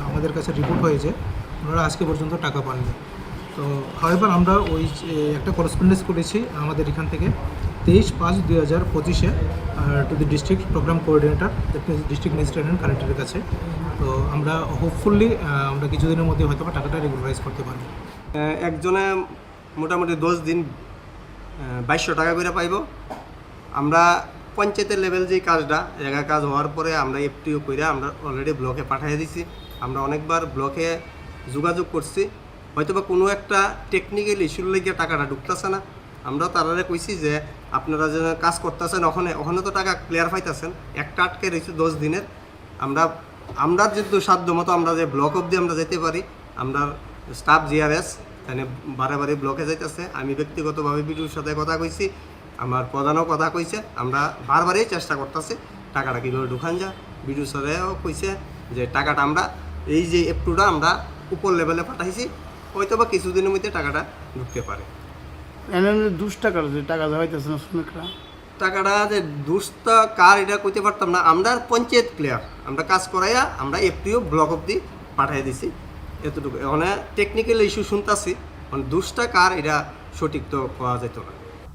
আমাদের কাছে রিপোর্ট হয়েছে ওনারা আজকে পর্যন্ত টাকা পাননি তো হাওয়েভার আমরা ওই একটা করেসপন্ডেন্স করেছি আমাদের এখান থেকে 23/5/2025 to the district programme coordinator district magistrate and কালেক্টরের কাছে তো আমরা হোপফুলি আমরা কিছুদিনের মধ্যে হয়তো টাকাটা রেগুলারাইজ করতে পারব একজনে মোটামুটি 10 দিন 2200 টাকা করে পাইব আমরা পঞ্চায়েতের লেভেল যে কাজটা জায়গা কাজ হওয়ার পরে আমরা এফটিও কইরা আমরা অলরেডি ব্লকে পাঠিয়ে দিছি আমরা অনেকবার ব্লকে যোগাযোগ করছি হয়তোবা কোনো একটা টেকনিক্যাল ইস্যুর লাগি টাকাটা ঢুকতেছে না আমরা তারারে কইছি যে আপনারা যে কাজ করতেছেন ওখানে তো টাকা ক্লিয়ার পাইতেছেন একটা আটকে রয়েছে 10 দিনের আমরা যেহেতু সাধ্য মতো আমরা যে ব্লক অবধি আমরা যেতে পারি আমরা স্টাফ জিআরএস এখানে বারে ব্লকে যাইতেছে আমি ব্যক্তিগতভাবে বিডিওর সাথে কথা কইছি আমার প্রধানও কথা কইছে আমরা বারবারই চেষ্টা করতেছি টাকাটা কীভাবে ঢুকান যায় বিডিও স্যারেও কইছে যে টাকাটা আমরা এই যে এফটুটা আমরা উপর লেভেলে পাঠাইছি হয়তো বা কিছুদিনের মধ্যে টাকাটা ঢুকতে পারে টাকাটা যে দুষ্ট কার এটা কইতে পারতাম না আমরা পঞ্চায়েত ক্লিয়ার আমরা কাজ করাইয়া আমরা এফটিও ব্লক অবধি পাঠিয়ে দিছি এতটুকু মানে টেকনিক্যাল ইস্যু শুনতাছি মানে দুষ্টা কার এটা সঠিক তো পাওয়া যেত না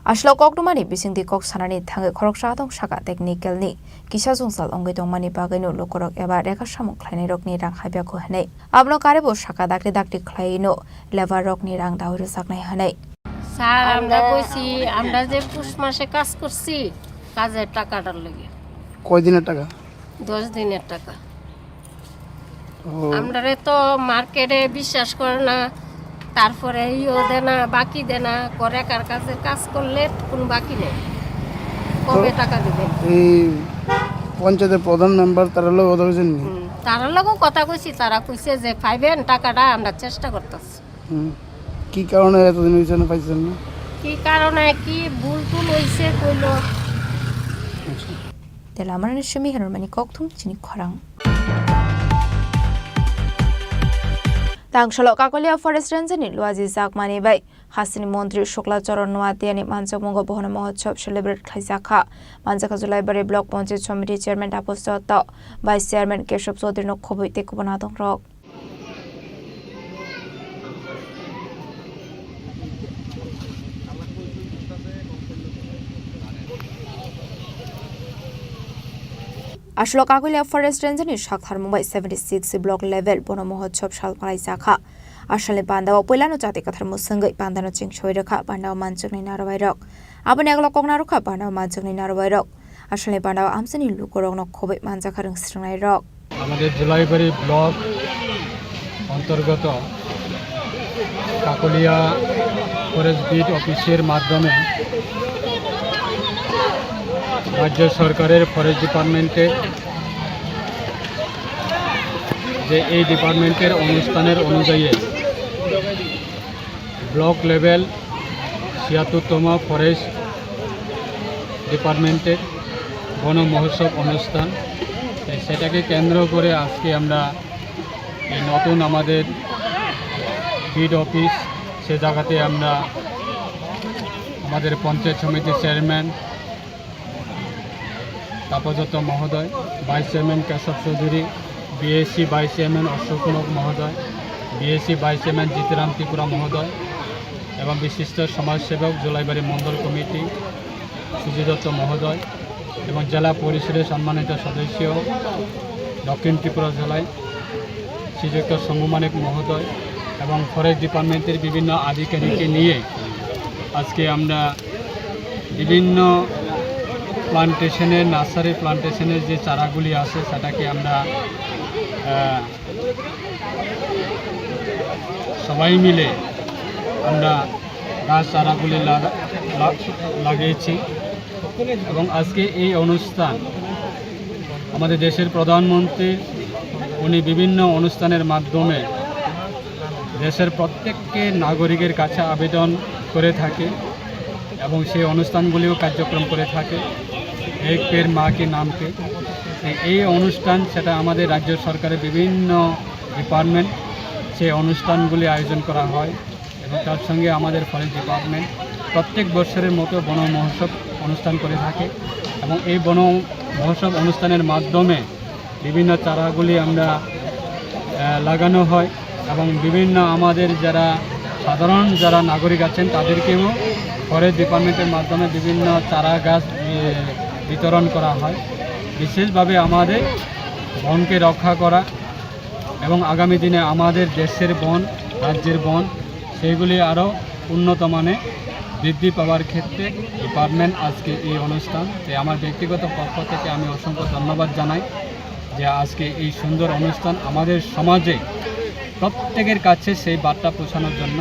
Ashlo koktumani bisingdi kok sanani thangai khoroksa dong saka technical ni kisa jungsal ongai dongmani bagaino lokorok eba reka samuk khlainai rokni rang habya ko hanai abno karebo saka dakti khlaino lever rokni rang dauru saknai hanai sir আমরা কইছি আমরা যে পুষ মাসে কাজ করছি কাজের টাকাটার লাগে কয় দিনের টাকা 10 দিনের টাকা আমরারে তো মার্কেটে বিশ্বাস করে না তারপরে ইও দেনা বাকি দেনা করে কার কাছে কাজ করলে কোন বাকি নেই কবে টাকা দিবেন এই পঞ্চায়েতের প্রধান মেম্বার তারা লোক কথা কইছেন তারা লোকও কথা কইছি তারা কইছে যে পাইবেন টাকাটা আমরা চেষ্টা করতেছি কি কারণে এতদিন হইছে না পাইছেন না কি কারণে কি ভুল টুল হইছে কইলো তেলামারানি shimi hanurmani kokthum chini khorang Tangshalo Kakolia Forest Ranger ni Luazi Zakmani bai Hasini Montri Shukla Charan Nuatiani Manchamungo Bohana Mahotsav celebrate Khaisakha Manchaka Julai Bari Block Panchayat Committee Chairman Taposato Vice Chairman Keshop Sodri no Khoboi Tekubonadong Rok Ashlo Kakolia Forest Ranger ni Shakhar Mumbai 76 block level Bono Mahotsav Shal Khaisakha Ashale Pandawa Poilano Jati Kathar Musangai Pandano Ching Choiraka Pandawa Manchakni Narawai Rok Abani Aglo Koknaruka Pandawa Manchakni Narawai Rok Ashale Pandawa Amsani Lukorok no Khoboi Manchakarang Stringai Rok আমাদের Julaibari block অন্তর্গত Kakatiya forest beat অফিসের মাধ্যমে রাজ্য সরকারের forest ডিপার্টমেন্টে যে এই ডিপার্টমেন্টের অনুষ্ঠানের অনুযায়ী ব্লক লেভেল ৭৬তম ফরেস্ট ডিপার্টমেন্টের বন মহোৎসব অনুষ্ঠান সেটাকে কেন্দ্র করে আজকে আমরা এই নতুন আমাদের বিট অফিস সে জায়গাতে আমরা আমাদের পঞ্চায়েত সমিতির চেয়ারম্যান তাপজত মহোদয় vice chairman Keshab Chowdhury BSC vice chairman Ashok মহোদয় BSC vice chairman Jitram Tripura মহোদয় এবং বিশিষ্ট সমাজসেবক জুলাইবাড়ি মণ্ডল কমিটি সুজিত দত্ত মহোদয় এবং জেলা পরিষদের সম্মানিত সদস্য দক্ষিণ ত্রিপুরা জেলায় শ্রীযুক্ত সমমানিক মহোদয় এবং ফরেস্ট ডিপার্টমেন্টের বিভিন্ন আধিকারিককে নিয়ে আজকে আমরা বিভিন্ন প্লান্টেশনের নার্সারি প্লান্টেশনের যে চারাগুলি আছে সেটাকে আমরা সবাই মিলে আমরা গাছ চারাগুলি লাগিয়েছি এবং আজকে এই অনুষ্ঠান আমাদের দেশের প্রধানমন্ত্রী উনি বিভিন্ন অনুষ্ঠানের মাধ্যমে দেশের প্রত্যেককে নাগরিকের কাছে আবেদন করে থাকে এবং সেই অনুষ্ঠানগুলিও কার্যক্রম করে থাকে এক পের মা কে নামকে। এই অনুষ্ঠান সেটা আমাদের রাজ্য সরকারের বিভিন্ন ডিপার্টমেন্ট সেই অনুষ্ঠানগুলি আয়োজন করা হয় এবং তার সঙ্গে আমাদের ফরেস্ট ডিপার্টমেন্ট প্রত্যেক বছরের মতো বন মহোৎসব অনুষ্ঠান করে থাকে এবং এই বন মহোৎসব অনুষ্ঠানের মাধ্যমে বিভিন্ন চারাগুলি আমরা লাগানো হয় এবং বিভিন্ন আমাদের যারা সাধারণ যারা নাগরিক আছেন তাদেরকেও ফরেস্ট ডিপার্টমেন্টের মাধ্যমে বিভিন্ন চারা গাছ বিতরণ করা হয়। বিশেষভাবে আমাদের বনকে রক্ষা করা এবং আগামী দিনে আমাদের দেশের বন রাজ্যের বন সেইগুলি আরও উন্নত মানে বৃদ্ধি পাওয়ার ক্ষেত্রে ডিপার্টমেন্ট আজকে এই অনুষ্ঠান। আমার ব্যক্তিগত পক্ষ থেকে আমি অসংখ্য ধন্যবাদ জানাই যে আজকে এই সুন্দর অনুষ্ঠান আমাদের সমাজে প্রত্যেকের কাছে সেই বার্তা পৌঁছানোর জন্য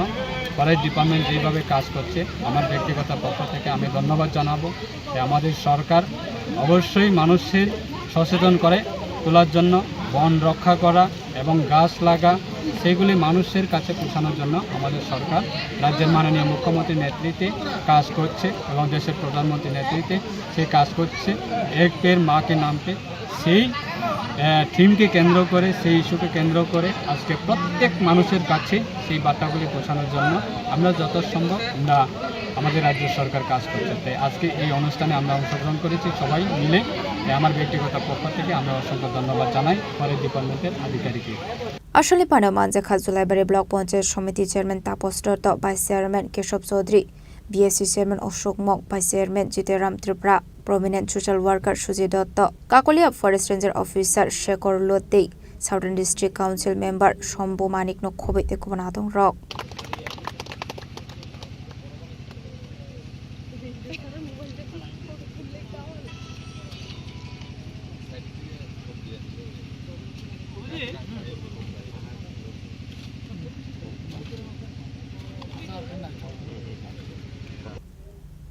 ফরেস্ট ডিপার্টমেন্ট যেভাবে কাজ করছে আমার ব্যক্তিগত পক্ষ থেকে আমি ধন্যবাদ জানাবো যে আমাদের সরকার অবশ্যই মানুষের সচেতন করে তোলার জন্য বন রক্ষা করা এবং গাছ লাগা সেগুলি মানুষের কাছে পৌঁছানোর জন্য আমাদের সরকার রাজ্যের মাননীয় মুখ্যমন্ত্রীর নেতৃত্বে কাজ করছে এবং দেশের প্রধানমন্ত্রীর নেতৃত্বে সেই কাজ করছে এক পের মা কে নামকে। সেই থিমকে কেন্দ্র করে সেই ইস্যুকে কেন্দ্র করে আজকে প্রত্যেক মানুষের কাছে সেই বার্তাগুলি পৌঁছানোর জন্য আমরা যত সম্ভব আমরা আমাদের রাজ্য সরকার কাজ করছে। তাই আজকে এই অনুষ্ঠানে আমরা অংশগ্রহণ করেছি সবাই মিলে। আমার ব্যক্তিগত পক্ষ থেকে আমরা অসংখ্য ধন্যবাদ জানাই ফরেস্ট ডিপার্টমেন্টের আধিকারিককে। আসলে পানো মানজাখা Julaibari block panchayat samiti chairman Tapas Dutta, vice chairman Keshab Chowdhury, BSC chairman Ashok মক, vice chairman Jiteram Tripura, prominent social worker Sujit Dutta, কাকলিয়া ফরেস্ট রেঞ্জার অফিসার শেখর লোতেই, southern district council member Shambhu Manik নখবে তেকুবনাদং রক।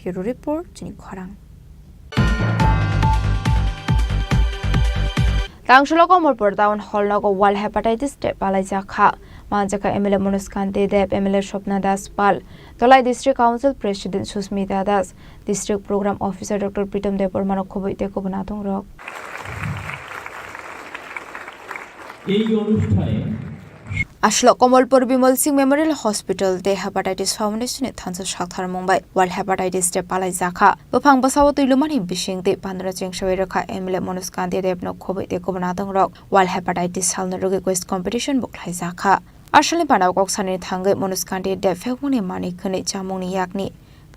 Bureau Report, Chini Khorang. Tangsholo Komolpur Town Hall Nogo Wall Hepatitis Step Balajaka, Manjaka MLA Monuskante Deb, MLA Shopna Das Pal, Tolai District Council President Susmita Das, District Program Officer Dr. Pritam Depor Manokobo Tekobanatung Rock. আসলো Kamalpur Bimal Singh memorial hospital দে hepatitis ফাউন্ডেশনে থানস সাকথার Mumbai world hepatitis day পালাই জাখা বফাং বসাও তৈলুমানি বিশিং দে পান্দ্রা চেংসাওয়ে রেখা এমএলএ মনুস্কান্তি দেবন খবই দে কবনাদং রক ওয়ার্ল্ড হেপাটাইটিস সালন রোগে কোয়েস্ট কম্পিটিশন বকলাই জাখা আসলে পানাও ককসানি থাঙ্গে মনুস্কান্তি দে ফেকমনি মানি খনি চামুনি ইয়াকনি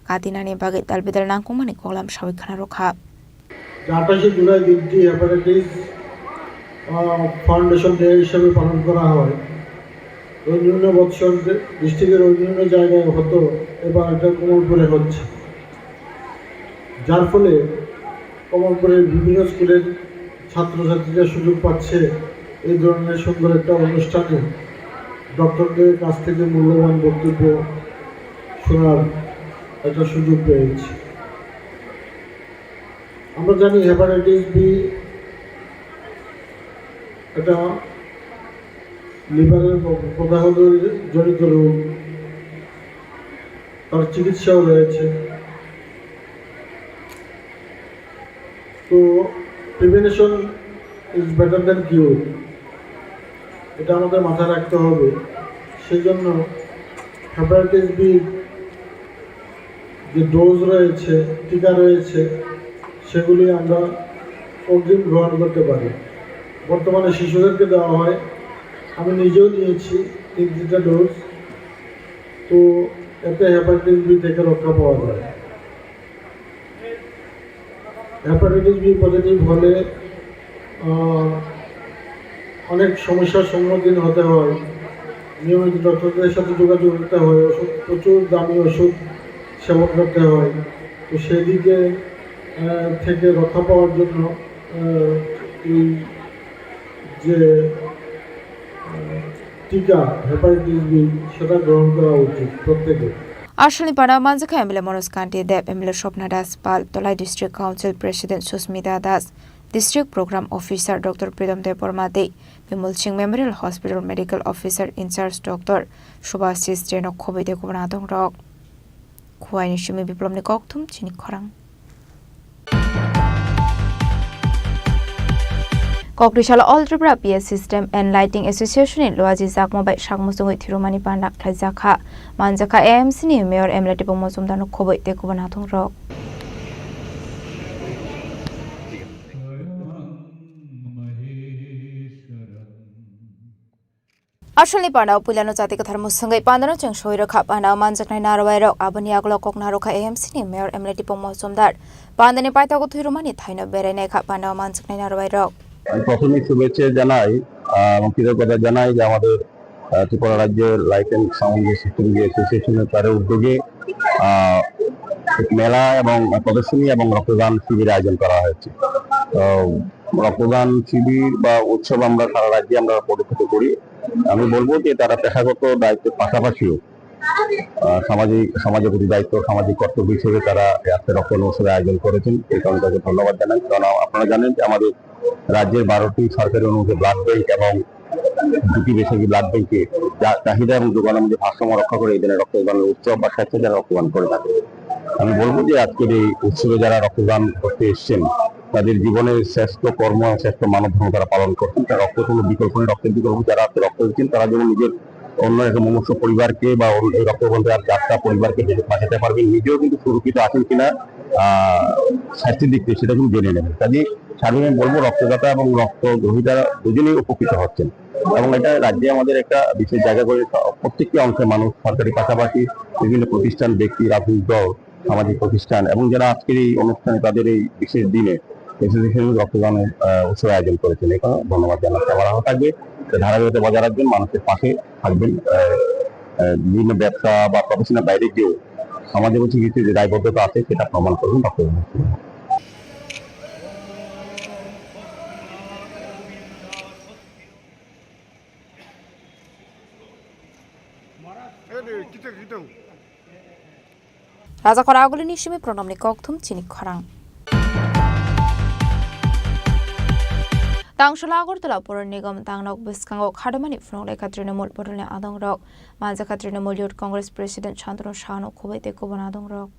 কাদিনানি বাগে তালবিদার নাংকুমানি কলাম সাবিখানা রখা 28 জুলাই দিনটি হেপাটাইটিস ফাউন্ডেশন ডে হিসেবে পালন করা হয়। অন্যান্য বছর ডিস্ট্রিক্টের অন্যান্য জায়গায় হতো এবার এটা কমলপুরে হচ্ছে, যার ফলে কমলপুরের বিভিন্ন স্কুলের ছাত্রছাত্রীরা সুযোগ পাচ্ছে এই ধরনের সুন্দর একটা অনুষ্ঠানে ডক্টরদের কাছ থেকে মূল্যবান বক্তব্য শোনার একটা সুযোগ পেয়েছে। আমরা জানি হেপাটাইটিস বি এটা লিভারের প্রদাহ জনিত রোগ, তার চিকিৎসাও রয়েছে। তো প্রিভেনশন ইজ বেটার দ্যান কিউর, এটা আমাদের মাথায় রাখতে হবে। সেই জন্য হেপাটাইটিস বি যে ডোজ রয়েছে, টিকা রয়েছে, সেগুলি আমরা অগ্রিম গ্রহণ করতে পারি। বর্তমানে শিশুদেরকে দেওয়া হয়, আমি নিজেও নিয়েছি 3টা ডোজ। তো এতে হেপাটাইটিস বি থেকে রক্ষা পাওয়া যায়। হেপাটাইটিস বি পজিটিভ হলে অনেক সমস্যার সম্মুখীন হতে হয়, নিয়মিত ডক্টরদের সাথে যোগাযোগ করতে হয়, ওষুধ প্রচুর দামি ওষুধ সেবন করতে হয়। তো সেদিকে থেকে রক্ষা পাওয়ার জন্য এই যে টিকা হেপাটাইটিস বি সেটা গ্রহণ করা উচিত প্রত্যেকে। Ashli pada manjaka emile Monos Kanti Deb emile Shopna Das Pal Tolai District Council President Susmita Das District Program Officer Dr. Pridam Depormade Bimul Singh Memorial Hospital Medical Officer in Charge Dr. Shubhasis Jeno Khobide Kubnadong Rok Khuai Nishumi Biplomni Koktum Chini Khorang Kokrishala All Tripura PS System and Lighting Association in Loaji Zakmo by Shakmusung Thirumani Pandak Klazaka Manjaka AMC ni Mayor Emlati Pomosum Dano Kobo Tekubanatung Rock Ashli Pandao Pulano Jatika Thermosungai Pandano Chung Shoiraka Pandao Manjakna Narwairo Abani Aglo Koknaroka AMC ni Mayor Emlati Pomosum Dar Pandani Paitago Thirumani Thaino Bereneka Pandao Manjakna Narwairo প্রথমে শুভেচ্ছা জানাই এবং কৃতজ্ঞতা জানাই যে আমাদের ত্রিপুরা রাজ্যের light and sound system অ্যাসোসিয়েশনের তার উদ্যোগে মেলা এবং প্রদর্শনী এবং রক্তদান শিবির আয়োজন করা হয়েছে। তো রক্তদান শিবির বা উৎসব আমরা সারা রাজ্যে আমরা পরিচালিত করি। আমি বলবো যে তারা পেশাগত দায়িত্বের পাশাপাশিও সমাজের প্রতি দায়িত্ব, সামাজিক কর্তব্য হিসেবে তারা আজকে রক্তদান উৎসবের আয়োজন করেছেন। এই কারণে তাকে ধন্যবাদ জানাই। কারণ আপনারা জানেন যে আমাদের রাজ্যের 12টি সরকারি অনুমোদিত ব্লাড ব্যাংক এবং 2টি বেসরকারি ব্লাড ব্যাংকে চাহিদা এবং যোগানের মধ্যে ভারসাম্য রক্ষা করে এই দিনের রক্তদানের উৎসব বা স্বেচ্ছায় যারা রক্তদান করে থাকে। আমি বলবো যে আজকের এই উৎসবে যারা রক্তদান করতে এসছেন তাদের জীবনের শ্রেষ্ঠ কর্ম, শ্রেষ্ঠ মানব ধর্ম তারা পালন করছেন। তার রক্ত কোনো বিকল্প নেই, রক্তের বিকল্প যারা রক্ত দিচ্ছেন তারা যেমন নিজের অন্য একটা মুমূর্ষু পরিবারকে বা এই রক্তবন্ধে আর 4টা পরিবারকে বাঁচাতে পারবেন, নিজেও কিন্তু সুরক্ষিত আছেন কিনা স্বাস্থ্যের দিক থেকে সেটা কিন্তু জেনে নেবেন। কাজে সাধারণত বলবো রক্তদাতা এবং রক্ত গ্রহীতারা দুজনেই উপকৃত হচ্ছেন এবং এটা রাজ্যে আমাদের একটা বিশেষ জায়গা করে প্রত্যেকটি অংশের মানুষ, সরকারি পাশাপাশি বিভিন্ন প্রতিষ্ঠান, ব্যক্তি, রাজনৈতিক দল, সামাজিক প্রতিষ্ঠান এবং যারা আজকের এই অনুষ্ঠানে তাদের এই বিশেষ দিনে অ্যাসোসিয়েশন রক্তদানের উৎসব আয়োজন করেছেন। এখানে ধন্যবাদ জানাতে বলা থাকবে। ধারাবাহিকতা বজায় রাখবেন, মানুষের পাশে থাকবেন, বিভিন্ন ব্যবসা বা প্রফেশনের বাইরে গিয়েও সমাজের প্রতি কিছু যে দায়বদ্ধতা আছে সেটা প্রমাণ করবেন রক্তদান। Raja Khoraguli Nishimi Pronomni Koktum Chini Khorang Tangshala Agortala Pur Nigam Tangnok Biskango Khadamani Frong Katrina Mul Portone Adong Rock Manza Katrina Mul Youth Congress President Chandra Shano Kubete Kuban Adong Rock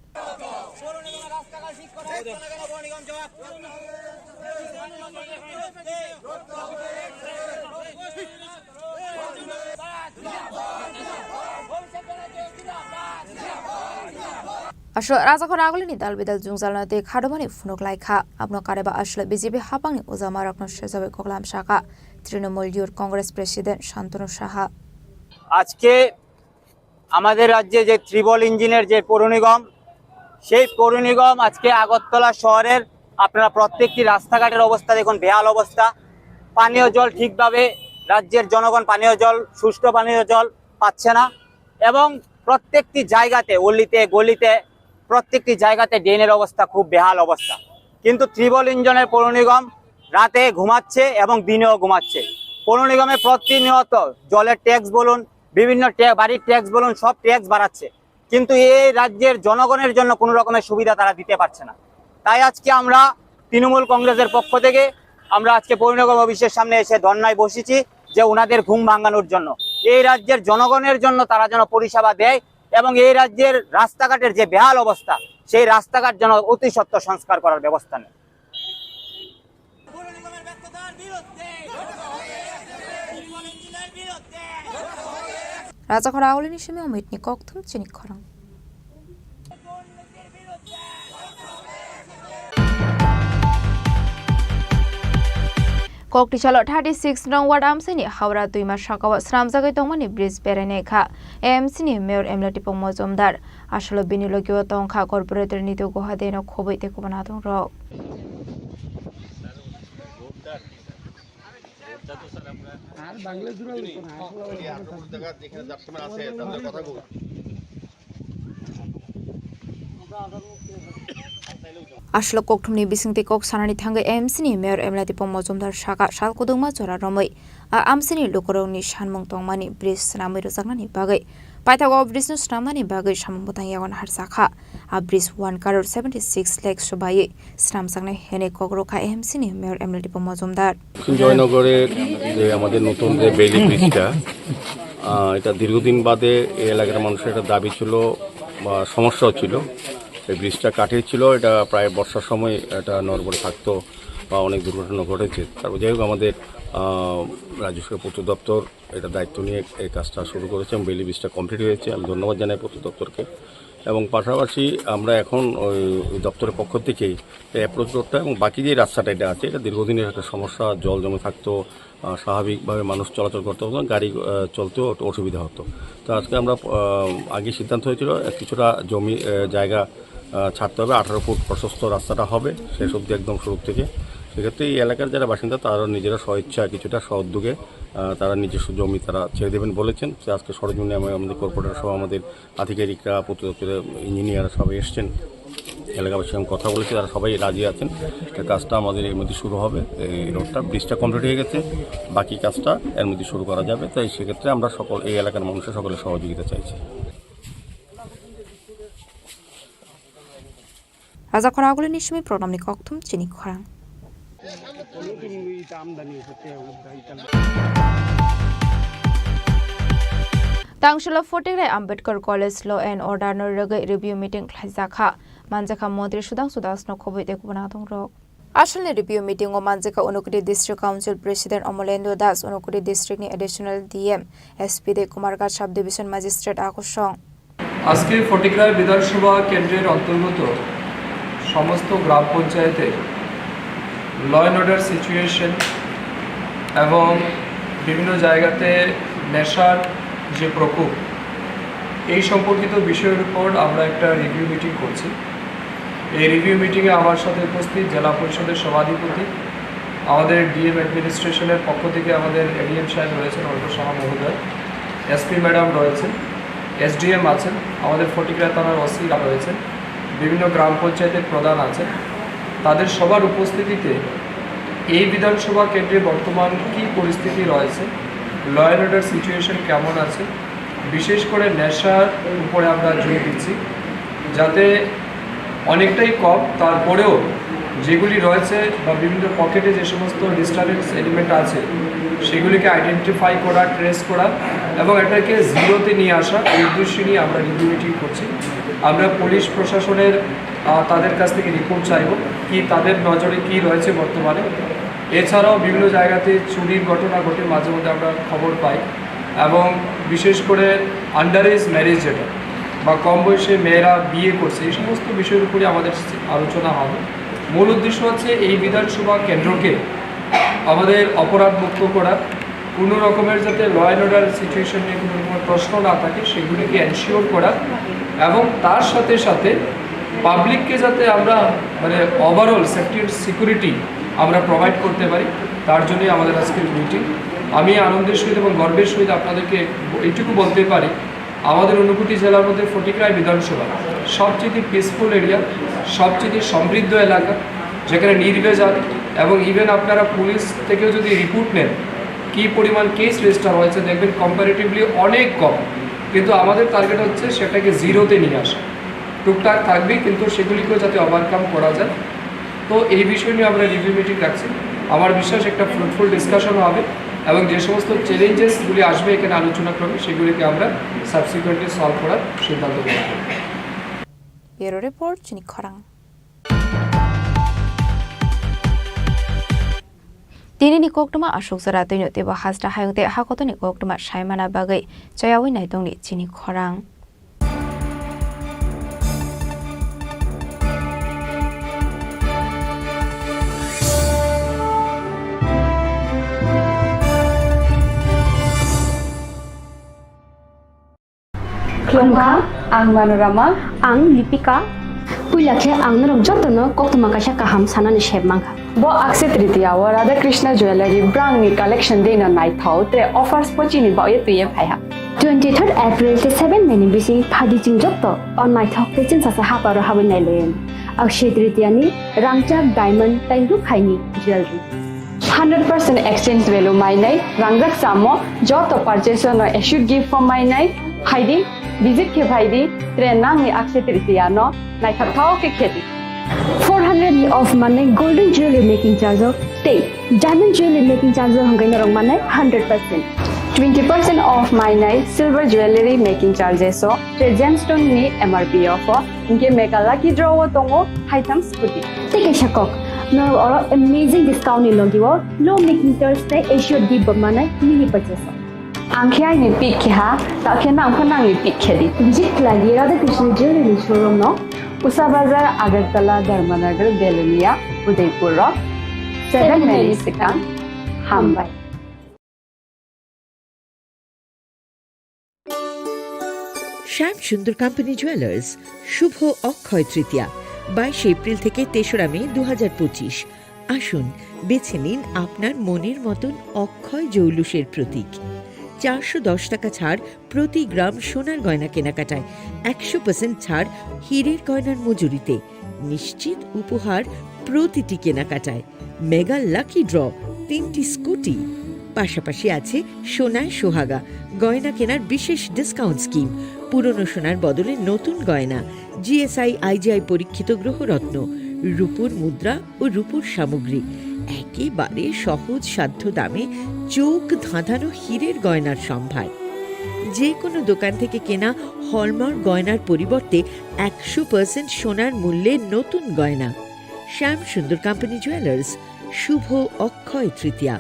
Ashlo Raja Khoraguli ni dal bidal jungzalna te khadamani funok laikha apno kareba ashlo BJP hapangni uzamarakno shezabe koklam shaka Trinamool Youth Congress President Shantanu Saha আজকে আমাদের রাজ্যে যে tribal ইঞ্জিনের যে পৌর নিগম সেই পৌর নিগম আজকে আগরতলা শহরের আপনারা প্রত্যেকটি রাস্তাঘাটের অবস্থা দেখুন, বেহাল অবস্থা। পানীয় জল ঠিকভাবে রাজ্যের জনগণ পানীয় জল, সুষ্ঠু পানীয় জল পাচ্ছে না এবং প্রত্যেকটি জায়গাতে অলিতে গলিতে প্রত্যেকটি জায়গাতে ড্রেনের অবস্থা খুব বেহাল অবস্থা। কিন্তু ত্রিবল ইঞ্জিনের পৌর নিগম রাতে ঘুমাচ্ছে এবং দিনেও ঘুমাচ্ছে। পৌর নিগমে প্রতিনিয়ত জলের ট্যাক্স বলুন, বিভিন্ন বাড়ির ট্যাক্স বলুন, সব ট্যাক্স বাড়াচ্ছে, কিন্তু এই রাজ্যের জনগণের জন্য কোনো রকমের সুবিধা তারা দিতে পারছে না। তাই আজকে আমরা তৃণমূল কংগ্রেসের পক্ষ থেকে আমরা আজকে পৌর নিগম অফিসের সামনে এসে ধর্নায় বসেছি যে ওনাদের ঘুম ভাঙানোর জন্য, এই রাজ্যের জনগণের জন্য তারা যেন পরিষেবা দেয় এবং এই রাজ্যের রাস্তাঘাটের যে বেহাল অবস্থা সেই রাস্তাঘাট যেন অতি সত্বর সংস্কার করার ব্যবস্থা নেয়। Raja Khoraguli Nishimi Omitni Koktum Chini Khorang Koktishala 36 nong ward amsini Howrah 2 mas Shakawa Sramjagai Tongmani bridge Berenekha AMC ni Mayor Emlati Pomozomdar Ashalo Binilogyo Tongkha Corporator Nito Gohadeno Khobite Kubanatong Rock Aslo kokthumni bisingti kok sanani thangai MC ni mayor emlati pomojumdar shaka sal kodungma chora romoi amsini lokorongni sanmung tongmani bridge snamai rojaknani bagai paithago bridge snamnani bagai samungtang yagon harsakha bridge 1.76 lakh sobai snamjaknai hene kokrokha MC ni mayor emlati pomojumdar জয়নগরে যে আমাদের নতুন যে Bailey ব্রিজটা এটা দীর্ঘদিন বাদে এই এলাকার মানুষের একটা দাবি ছিল বা সমস্যাও ছিল এই ব্রিজটা কাটিয়েছিল এটা প্রায় বর্ষার সময় এটা নড়বড়ে থাকতো বা অনেক দুর্ঘটনা ঘটেছে তারপর যাই হোক আমাদের রাজ্য সরকার পূর্ত দপ্তর এটা দায়িত্ব নিয়ে এই কাজটা শুরু করেছে এবং বেইলি ব্রিজটা কমপ্লিট হয়েছে আমি ধন্যবাদ জানাই পূর্ত দপ্তরকে এবং পাশাপাশি আমরা এখন ওই দপ্তরের পক্ষ থেকেই এই অ্যাপ্রোচ রোডটা এবং বাকি যে রাস্তাটা এটা আছে এটা দীর্ঘদিনের একটা সমস্যা জল জমে থাকতো স্বাভাবিকভাবে মানুষ চলাচল করতে হতো গাড়ি চলতেও অসুবিধা হতো তো আজকে আমরা আগে সিদ্ধান্ত হয়েছিল কিছুটা জমি জায়গা ছাড়তে হবে 18 ফুট প্রশস্ত রাস্তাটা হবে শেষ অবধি একদম শুরু থেকে সেক্ষেত্রে এই এলাকার যারা বাসিন্দা তারা নিজেরা স্বইচ্ছা কিছুটা সউদ্যোগে তারা নিজস্ব জমি তারা ছেড়ে দেবেন বলেছেন আজকে সরজমিনে আমাদের কর্পোরেটর সহ আমাদের আধিকারিকরা পূর্ত দপ্তরের ইঞ্জিনিয়াররা সবাই এসছেন এলাকাবাসীর সঙ্গে কথা বলেছি তারা সবাই রাজি আছেন কাজটা আমাদের এর মধ্যে শুরু হবে এই রোডটা ব্রিজটা কমপ্লিট হয়ে গেছে বাকি কাজটা এর মধ্যে শুরু করা যাবে তাই সেক্ষেত্রে আমরা সকল এই এলাকার মানুষের সকলের সহযোগিতা চাইছি Raja Khoraguli Nishmi Pronamni Koktum Chini Khorang Tangshila Fortigrai Ambedkar College Law and Order Ragai Review Meeting Klazakha Manjaka Montri Sudang Sudasno Kobe Kubanatong Rock Ashalni Review Meeting o Manjaka Unukudi District Council President Omolendo Das Unukudi District ni Additional DM SPD Kumargat Sub Division Magistrate Akushong আজকে ফটিকরায় বিধানসভা কেন্দ্রের অন্তর্গত সমস্ত গ্রাম পঞ্চায়েতে law and order situation এবং বিভিন্ন জায়গাতে নেশার যে প্রকোপ এই সম্পর্কিত বিষয়ের উপর আমরা একটা রিভিউ মিটিং করছি এই রিভিউ মিটিংয়ে আমার সাথে উপস্থিত জেলা পরিষদের সভাধিপতি আমাদের ডিএম অ্যাডমিনিস্ট্রেশনের পক্ষ থেকে আমাদের এডিএম সাহেব রয়েছেন অল্প সাহা মহোদয় এসপি ম্যাডাম রয়েছেন এসডিএম আছেন আমাদের ফটিকরা থানার ওসি রয়েছেন বিভিন্ন গ্রাম পঞ্চায়েতের প্রধান আছেন তাদের সবার উপস্থিতিতে এই বিধানসভা কেন্দ্রে বর্তমান কী পরিস্থিতি রয়েছে ল অ্যান্ড অর্ডার সিচুয়েশন কেমন আছে বিশেষ করে নেশার উপরে আমরা জোর দিচ্ছি যাতে অনেকটাই কম তারপরেও যেগুলি রয়েছে বা বিভিন্ন পকেটে যে সমস্ত ডিস্টারবেন্স এলিমেন্ট আছে সেগুলিকে আইডেন্টিফাই করা ট্রেস করা এবং এটাকে জিরোতে নিয়ে আসা এই উদ্দেশ্য নিয়ে আমরা রিভিউ মিটিং করছি আমরা পুলিশ প্রশাসনের তাদের কাছ থেকে রিপোর্ট চাইব কি তাদের নজরে কি রয়েছে বর্তমানে এছাড়াও বিভিন্ন জায়গাতে চুরির ঘটনা ঘটে মাঝে মধ্যে আমরা খবর পাই এবং বিশেষ করে আন্ডার এজ ম্যারেজ যেটা বা কম বয়সে মেয়েরা বিয়ে করছে এই সমস্ত বিষয়ের উপরে আমাদের আলোচনা হবে মূল উদ্দেশ্য হচ্ছে এই বিধানসভা কেন্দ্রকে আমাদের অপরাধ মুক্ত করা কোনো রকমের যাতে ল অ্যান্ড অর্ডার সিচুয়েশন নিয়ে কোনো রকমের প্রশ্ন না থাকে সেগুলিকে এনশিওর করা এবং তার সাথে সাথে পাবলিককে যাতে আমরা মানে ওভারঅল সেফটি অ্যান্ড সিকিউরিটি আমরা প্রোভাইড করতে পারি তার জন্যই আমাদের আজকের মিটিং আমি আনন্দের সহিত এবং গর্বের সহিত আপনাদেরকে এইটুকু বলতে পারি আমাদের ঊনকোটি জেলার মধ্যে ফটিকরায় বিধানসভা সবচেয়ে পিসফুল এরিয়া সবচেয়ে সমৃদ্ধ এলাকা যেখানে নির্ভেজাল এবং ইভেন আপনারা পুলিশ থেকেও যদি রিপোর্ট নেন কী পরিমাণ কেস রেজিস্টার হয়েছে দেখবেন কম্পারেটিভলি অনেক কম কিন্তু আমাদের টার্গেট হচ্ছে সেটাকে জিরোতে নিয়ে আসা টুকটাক থাকবেই কিন্তু সেগুলিকেও যাতে ওভারকাম করা যায় তো এই বিষয় নিয়ে আমরা রিভিউ মিটিং রাখছি আমার বিশ্বাস একটা ফ্রুটফুল ডিসকাশন হবে এবং যে সমস্ত চ্যালেঞ্জেসগুলি আসবে এখানে আলোচনা করবে সেগুলিকে আমরা সাবসিকুয়েন্টলি সলভ করার সিদ্ধান্ত গ্রহণ করব ব্যুরো রিপোর্ট চিনি খরাং Dini koktuma ashok sara tino teba hasda hayungte hakotoni koktuma shaimana bagai chayawi naitongni Chini Khorang Klongka, ang Manorama, ang Lipika. Puilakhe ang narok jotono koktuma kasha kaham sanani sheb mangka. Bo Akshay Tritiya wa Radha Krishna Jewelry brand ni collection de na nai thau tre offers pochi ni ba ye tuye phai ha 23rd April te 7 meni bisi phadi jing jok to on my thok te chin sa ha par ha nai len Akshay Tritiya ni rangchak diamond tai ru khai ni jewelry 100% exchange value mai nai rangjak samo jo to purchase no should give for mai nai haidi visit ke bhaidi tre nang ni Akshay Tritiya no nai thau ke kheti 400 of money golden jewelry making charge of te diamond jewelry making charge hangai na rong manai 100% 20% off my night silver jewelry making charges so tre gemstone ni MRP offer inke make a lucky draw tongo item scooty take a shakok no or amazing discount ni logiwo low making charge te should give manai mini purchase angkhai ni pick kha ta khena angkhana ni pick khedi visit lagi Radha Krishna jewelry showroom no Usa Bazar, Agartala, Dharmanagar, Belunia, Udaipur Rock, 7 Merisika, Hambai. Shyam Sundar company jewellers Shubho Akshaya Tritiya 22 April থেকে 3রা মে 2025 আসুন বেছে নিন আপনার মনের মতন অক্ষয় জৌলুসের প্রতীক 410 টাকা ছাড় প্রতি গ্রাম সোনার গয়না কেনাকাটায় 100% ছাড় হীরের গয়নার মজুরিতে নিশ্চিত উপহার প্রতিটি কেনাকাটায় মেগা লাকি ড্র 3টি স্কুটি পাশাপাশি আছে সোনায় সোহাগা গয়না কেনার বিশেষ ডিসকাউন্ট স্কিম পুরনো সোনার বদলে নতুন গয়না জিএসআই আইজিআই পরীক্ষিত গ্রহরত্ন রূপোর মুদ্রা ও রূপোর সামগ্রী একেবারে সহজ সাধ্য দামে চোখ ধাঁধানো হীরের গয়নার সম্ভার যে কোনো দোকান থেকে কেনা হলমার্ক গয়নার পরিবর্তে 100% সোনার মূল্যে নতুন গয়না শ্যাম সুন্দর কোম্পানি জুয়েলার্স শুভ অক্ষয় তৃতীয়া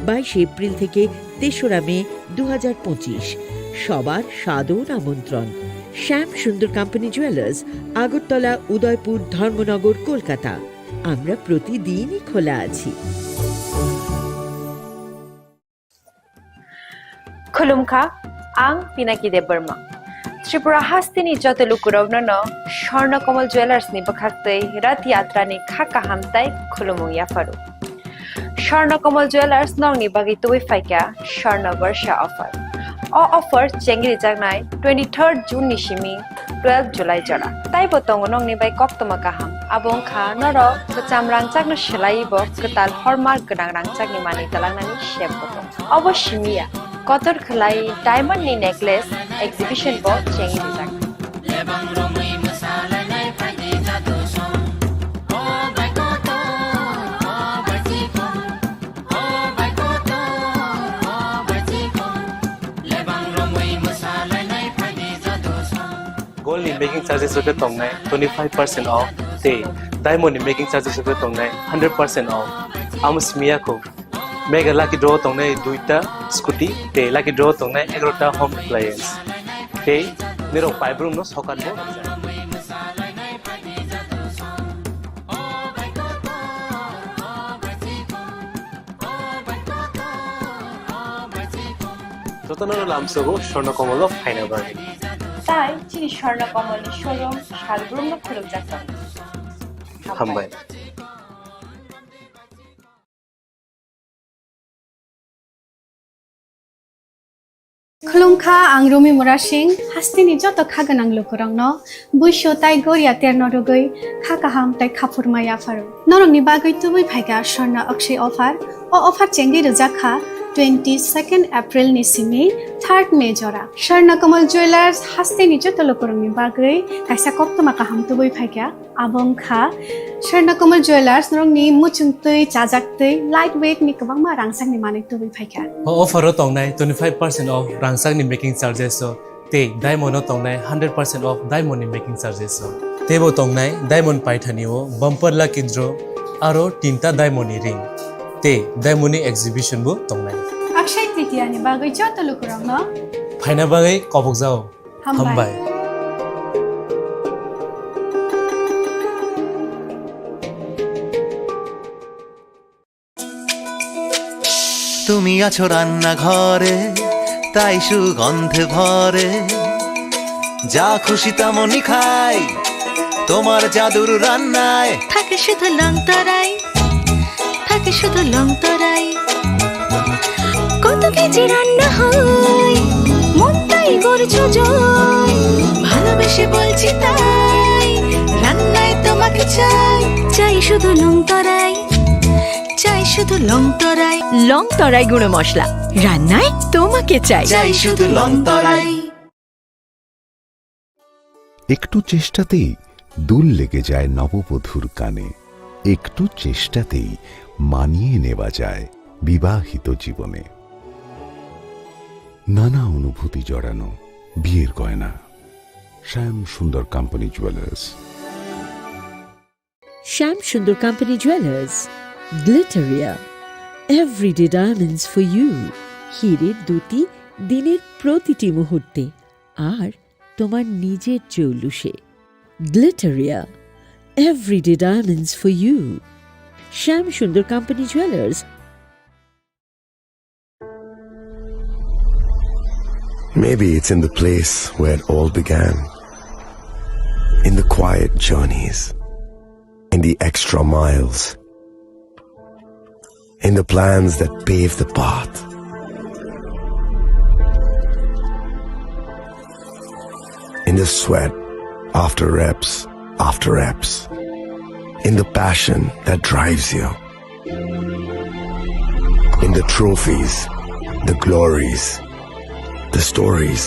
22 এপ্রিল থেকে 3রা মে 2025 সবার সাদর আমন্ত্রণ শ্যাম সুন্দর কোম্পানি জুয়েলার্স আগরতলা উদয়পুর ধর্মনগর কলকাতা আমরা প্রতিদিনই খোলা আছি খুলুমখা আং পিনাকি দেববর্মা ত্রিপুরা হাস্তিনি যত লুকুরগ্ন স্বর্ণকমল জুয়েলার্স নি বখাক্তৈ রথ যাত্রা নি খাকা হামতাই খুলুমু ইয়াফারু স্বর্ণকমল জুয়েলার্স নংনি বাগি তুই ফাইকা স্বর্ণ বর্ষা অফার অফার চেঙ্গিরি জাগনাই 23rd জুন নিশিমি 12 জুলাই জরা তাই বতং নংনি বাই কক্তমা কাহাম আবং খা নর কচাম রাংচাক ন সেলাইব কতাল হরমার্ক গনাং রাংচাক নি মানি তালাংনানি শেপ বতং অবশ্যমিয়া কতর খলাই ডায়মন্ড নি নেকলেস এক্সিবিশন ব চেঙ্গিরি জাগ Gold in making charges hote tongnai 25% off te diamond in making charges hote tongnai 100% off amus miya ko mega lucky draw tongnai duita scooty te lucky draw tongnai 11ta home appliance te niro five room no sokan bo Totanoro lamsogo Swarnakamal ফাইনা বাড়ি তাই চিনি Swarnakamal showroom শালগ্রাম খুলুম যাত্রা হামবাই খুলুমখা আং রুমি মুরা সিং হাস্তিনি যত খাগানাং লুকুরং বুইশো তাই গরিয়া তের নরগৈ খাকাহাম তাই খাফুরমায়া ফারু নরংনি বাগৈ তুবুই ফাইগা স্বর্ণ অক্ষয় অফার ও অফার চেঙ্গি রুজাখা 22nd April ni simi 3rd May jora Swarnakamal jewellers হাস্তিনি যত লুকুরংনি বাগৈ কাইসা কক্তমা কাহাম তুবুই ফাইগা আবং খা স্বর্ণকমল জুয়েলার্স নরংনি মুচুংতৈ চাজাকতৈ light weight ni kwbangma rangchakni manui tubai phaika offer tongnai 25% off rangsak ni making charges so te diamond tongnai 100% off diamond ni making charges so tebo tongnai diamond paithani o bumper lucky draw aro tinta diamond ni ring te diamond ni exhibition bo tongnai Akshay Tritiya ni bagay joto lukurang phaina bagai kobok jao hambai তুমি আছো রান্না ঘরে তাই সুগন্ধে ভরে যা খুশি তেমনই খাই তোমার জাদুর রান্নায় থাকে শুধু লং তরাই থাকে শুধু লং তরাই। কত কেজি রান্না হয় মন তাই করছো জয়, ভালোবেসে বলছি তাই রান্নায় তোমাকে চাই, চাই শুধু লং তরাই, চাই শুধু লং তরাই। লং তরাই গুঁড়ো মশলা, রান্নায় তোমাকে চাই, চাই শুধু লং তরাই। একটু চেষ্টাতেই দুল লেগে যায় নববধূর কানে, একটু চেষ্টাতেই মানিয়ে নেওয়া যায় বিবাহিত জীবনে। নানা অনুভূতি জড়ানো বিয়ের গয়না। শ্যাম Sundar company jewellers. Shyam Sundar company jewellers, Glitteria, everyday diamonds for you. হীরের দুটি দিনের প্রতিটি মুহূর্তে আর তোমার নিজের জৌলুসে। Glitteria, everyday diamonds for you. Shyam Sundar company jewellers. Maybe it's in the place where it all began, in the quiet journeys, in the extra miles, in the plans that pave the path. In the sweat after reps, in the passion that drives you, in the trophies, the glories, the stories.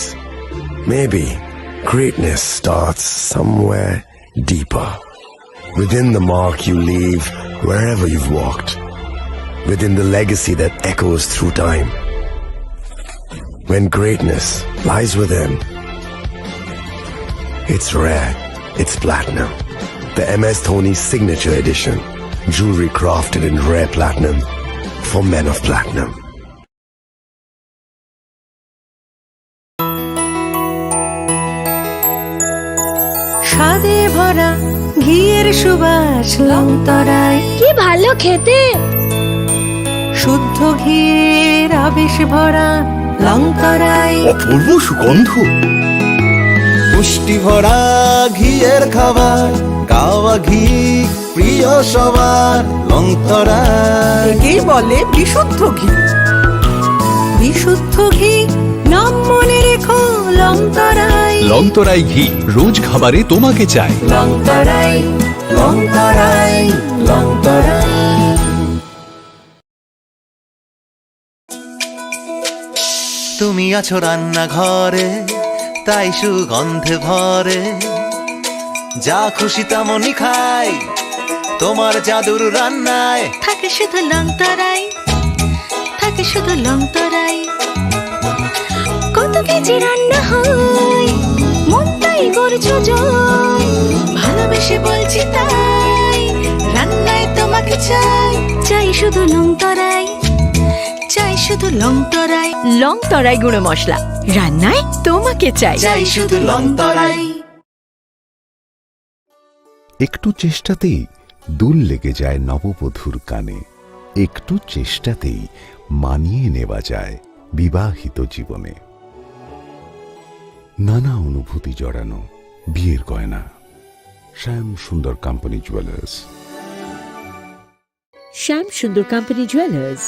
Maybe greatness starts somewhere deeper, within the mark you leave wherever you've walked, within the legacy that echoes through time. When greatness lies within, it's rare, it's platinum. The MS Dhoni Signature Edition, jewelry crafted in rare platinum for men of platinum. স্বাদে ভরা ঘিয়ের সুবাস long তরাই, কি ভালো খেতে। শুদ্ধ ঘিয়ের আবেশ ভরা লং তরাই, অপূর্ব সুগন্ধ। পুষ্টি ভরা ঘিয়ের খাবার, গাওয়া ঘি প্রিয় সবার। লং তরাই কি বলে বিশুদ্ধ ঘি। বিশুদ্ধ ঘি নাম মনে রেখো লং তরাই। লং তরাই ঘি রোজ খাবারে তোমাকে চাই। লং তরাই, লং তরাই, লং তরাই। তুমি আছো রান্নাঘরে, তাই সুগন্ধে ভরে। যা খুশি তেমনই খাই, তোমার জাদুর রান্নায় থাকে শুধু লং তরাই, থাকে শুধু লং তরাই। কত কেজি রান্না হয় মন তাই করছো জয়, ভালোবেসে বলছি তাই রান্নায় তোমাকে চাই, চাই শুধু লং তরাই, চাই শুধু লং তরাই। লং তরাই গুঁড়ো মশলা, রান্নায় তোমাকে চাই, চাই শুধু লং তরাই। একটু চেষ্টাতেই দুল লেগে যায় নববধূর কানে, একটু চেষ্টাতেই মানিয়ে নেওয়া যায় বিবাহিত জীবনে। নানা অনুভূতি জড়ানো বিয়ের গয়না। শ্যাম Sundar company jewellers. Shyam Sundar company jewellers,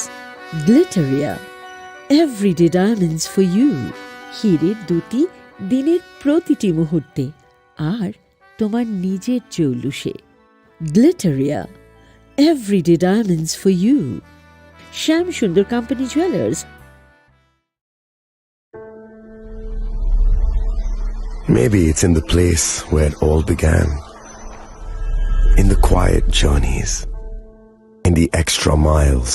Glitteria, everyday diamonds for you. হীরের দুটি দিনের প্রতিটি মুহূর্তে আর তোমার নিজের জৌলুসে। Glitteria, everyday diamonds for you. Shyam Sundar company jewellers. Maybe it's in the place where it all began, in the quiet journeys, in the extra miles,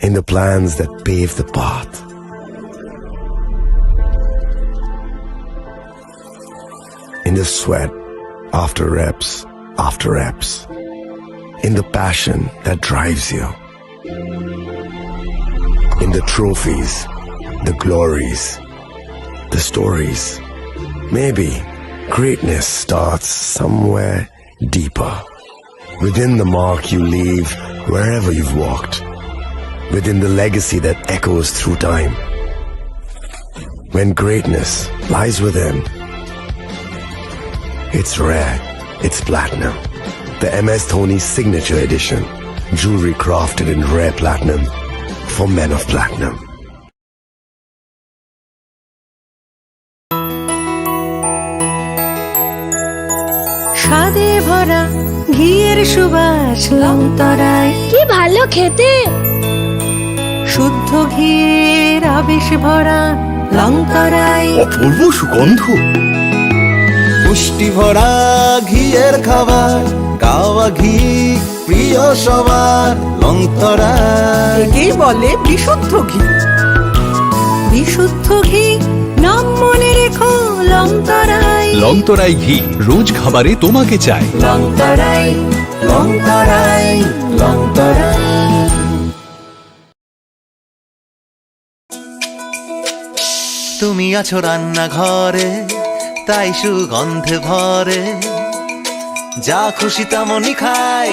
in the plans that pave the path. In the sweat after reps, in the passion that drives you, in the trophies, the glories, the stories. Maybe greatness starts somewhere deeper, within the mark you leave wherever you've walked, within the legacy that echoes through time. When greatness lies within, it's rare, it's platinum. The MS Dhoni Signature Edition. Jewelry crafted in rare platinum for men of platinum. স্বাদে ভরা ঘিয়ের সুবাস লংতরায় কি ভালো খেতে শুদ্ধ ঘিয়ের আবেশ ভরা লংতরায় অপূর্ব সুগন্ধ পুষ্টি ভরা ঘিয়ের খাবার গাওয়া ঘি প্রিয় সবার লংতরায় একেই বলে বিশুদ্ধ ঘি বিশুদ্ধ ঘি নাম মনে রেখো লংতরায় লংতরাই ঘি রোজ খাবারে তোমাকে চাই লংতরায় লংতরায় লংতরায় তুমি আছো রান্নাঘরে তাই সুগন্ধে ভরে যা খুশি তেমনই খাই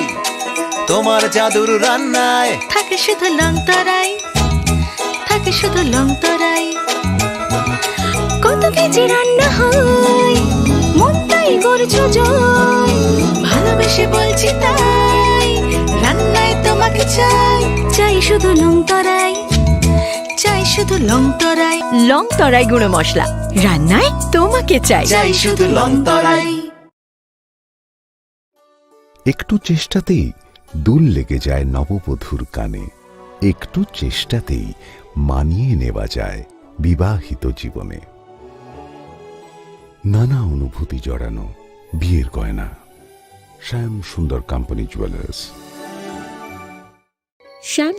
তোমার জাদুর রান্নায় থাকে শুধু লংতরাই থাকে শুধু লংতরাই কত কেজি রান্না হয় মনটাই করছো জয় ভালোবেসে বলছি তাই রান্নায় তোমাকে চাই চাই শুধু লংতরাই চাই শুধু লংতরাই লংতরাই গুঁড়ো মশলা রান্নায় তোমাকে চাই চাই শুধু লংতরাই একটু চেষ্টাতেই দুল লেগে যায় নববধূর কানে, একটু চেষ্টাতেই মানিয়ে নেওয়া যায় বিবাহিত জীবনে। নানা অনুভূতি জড়ানো বিয়ের গয়না। শ্যাম সুন্দর কোম্পানি জুয়েলার্স। শ্যাম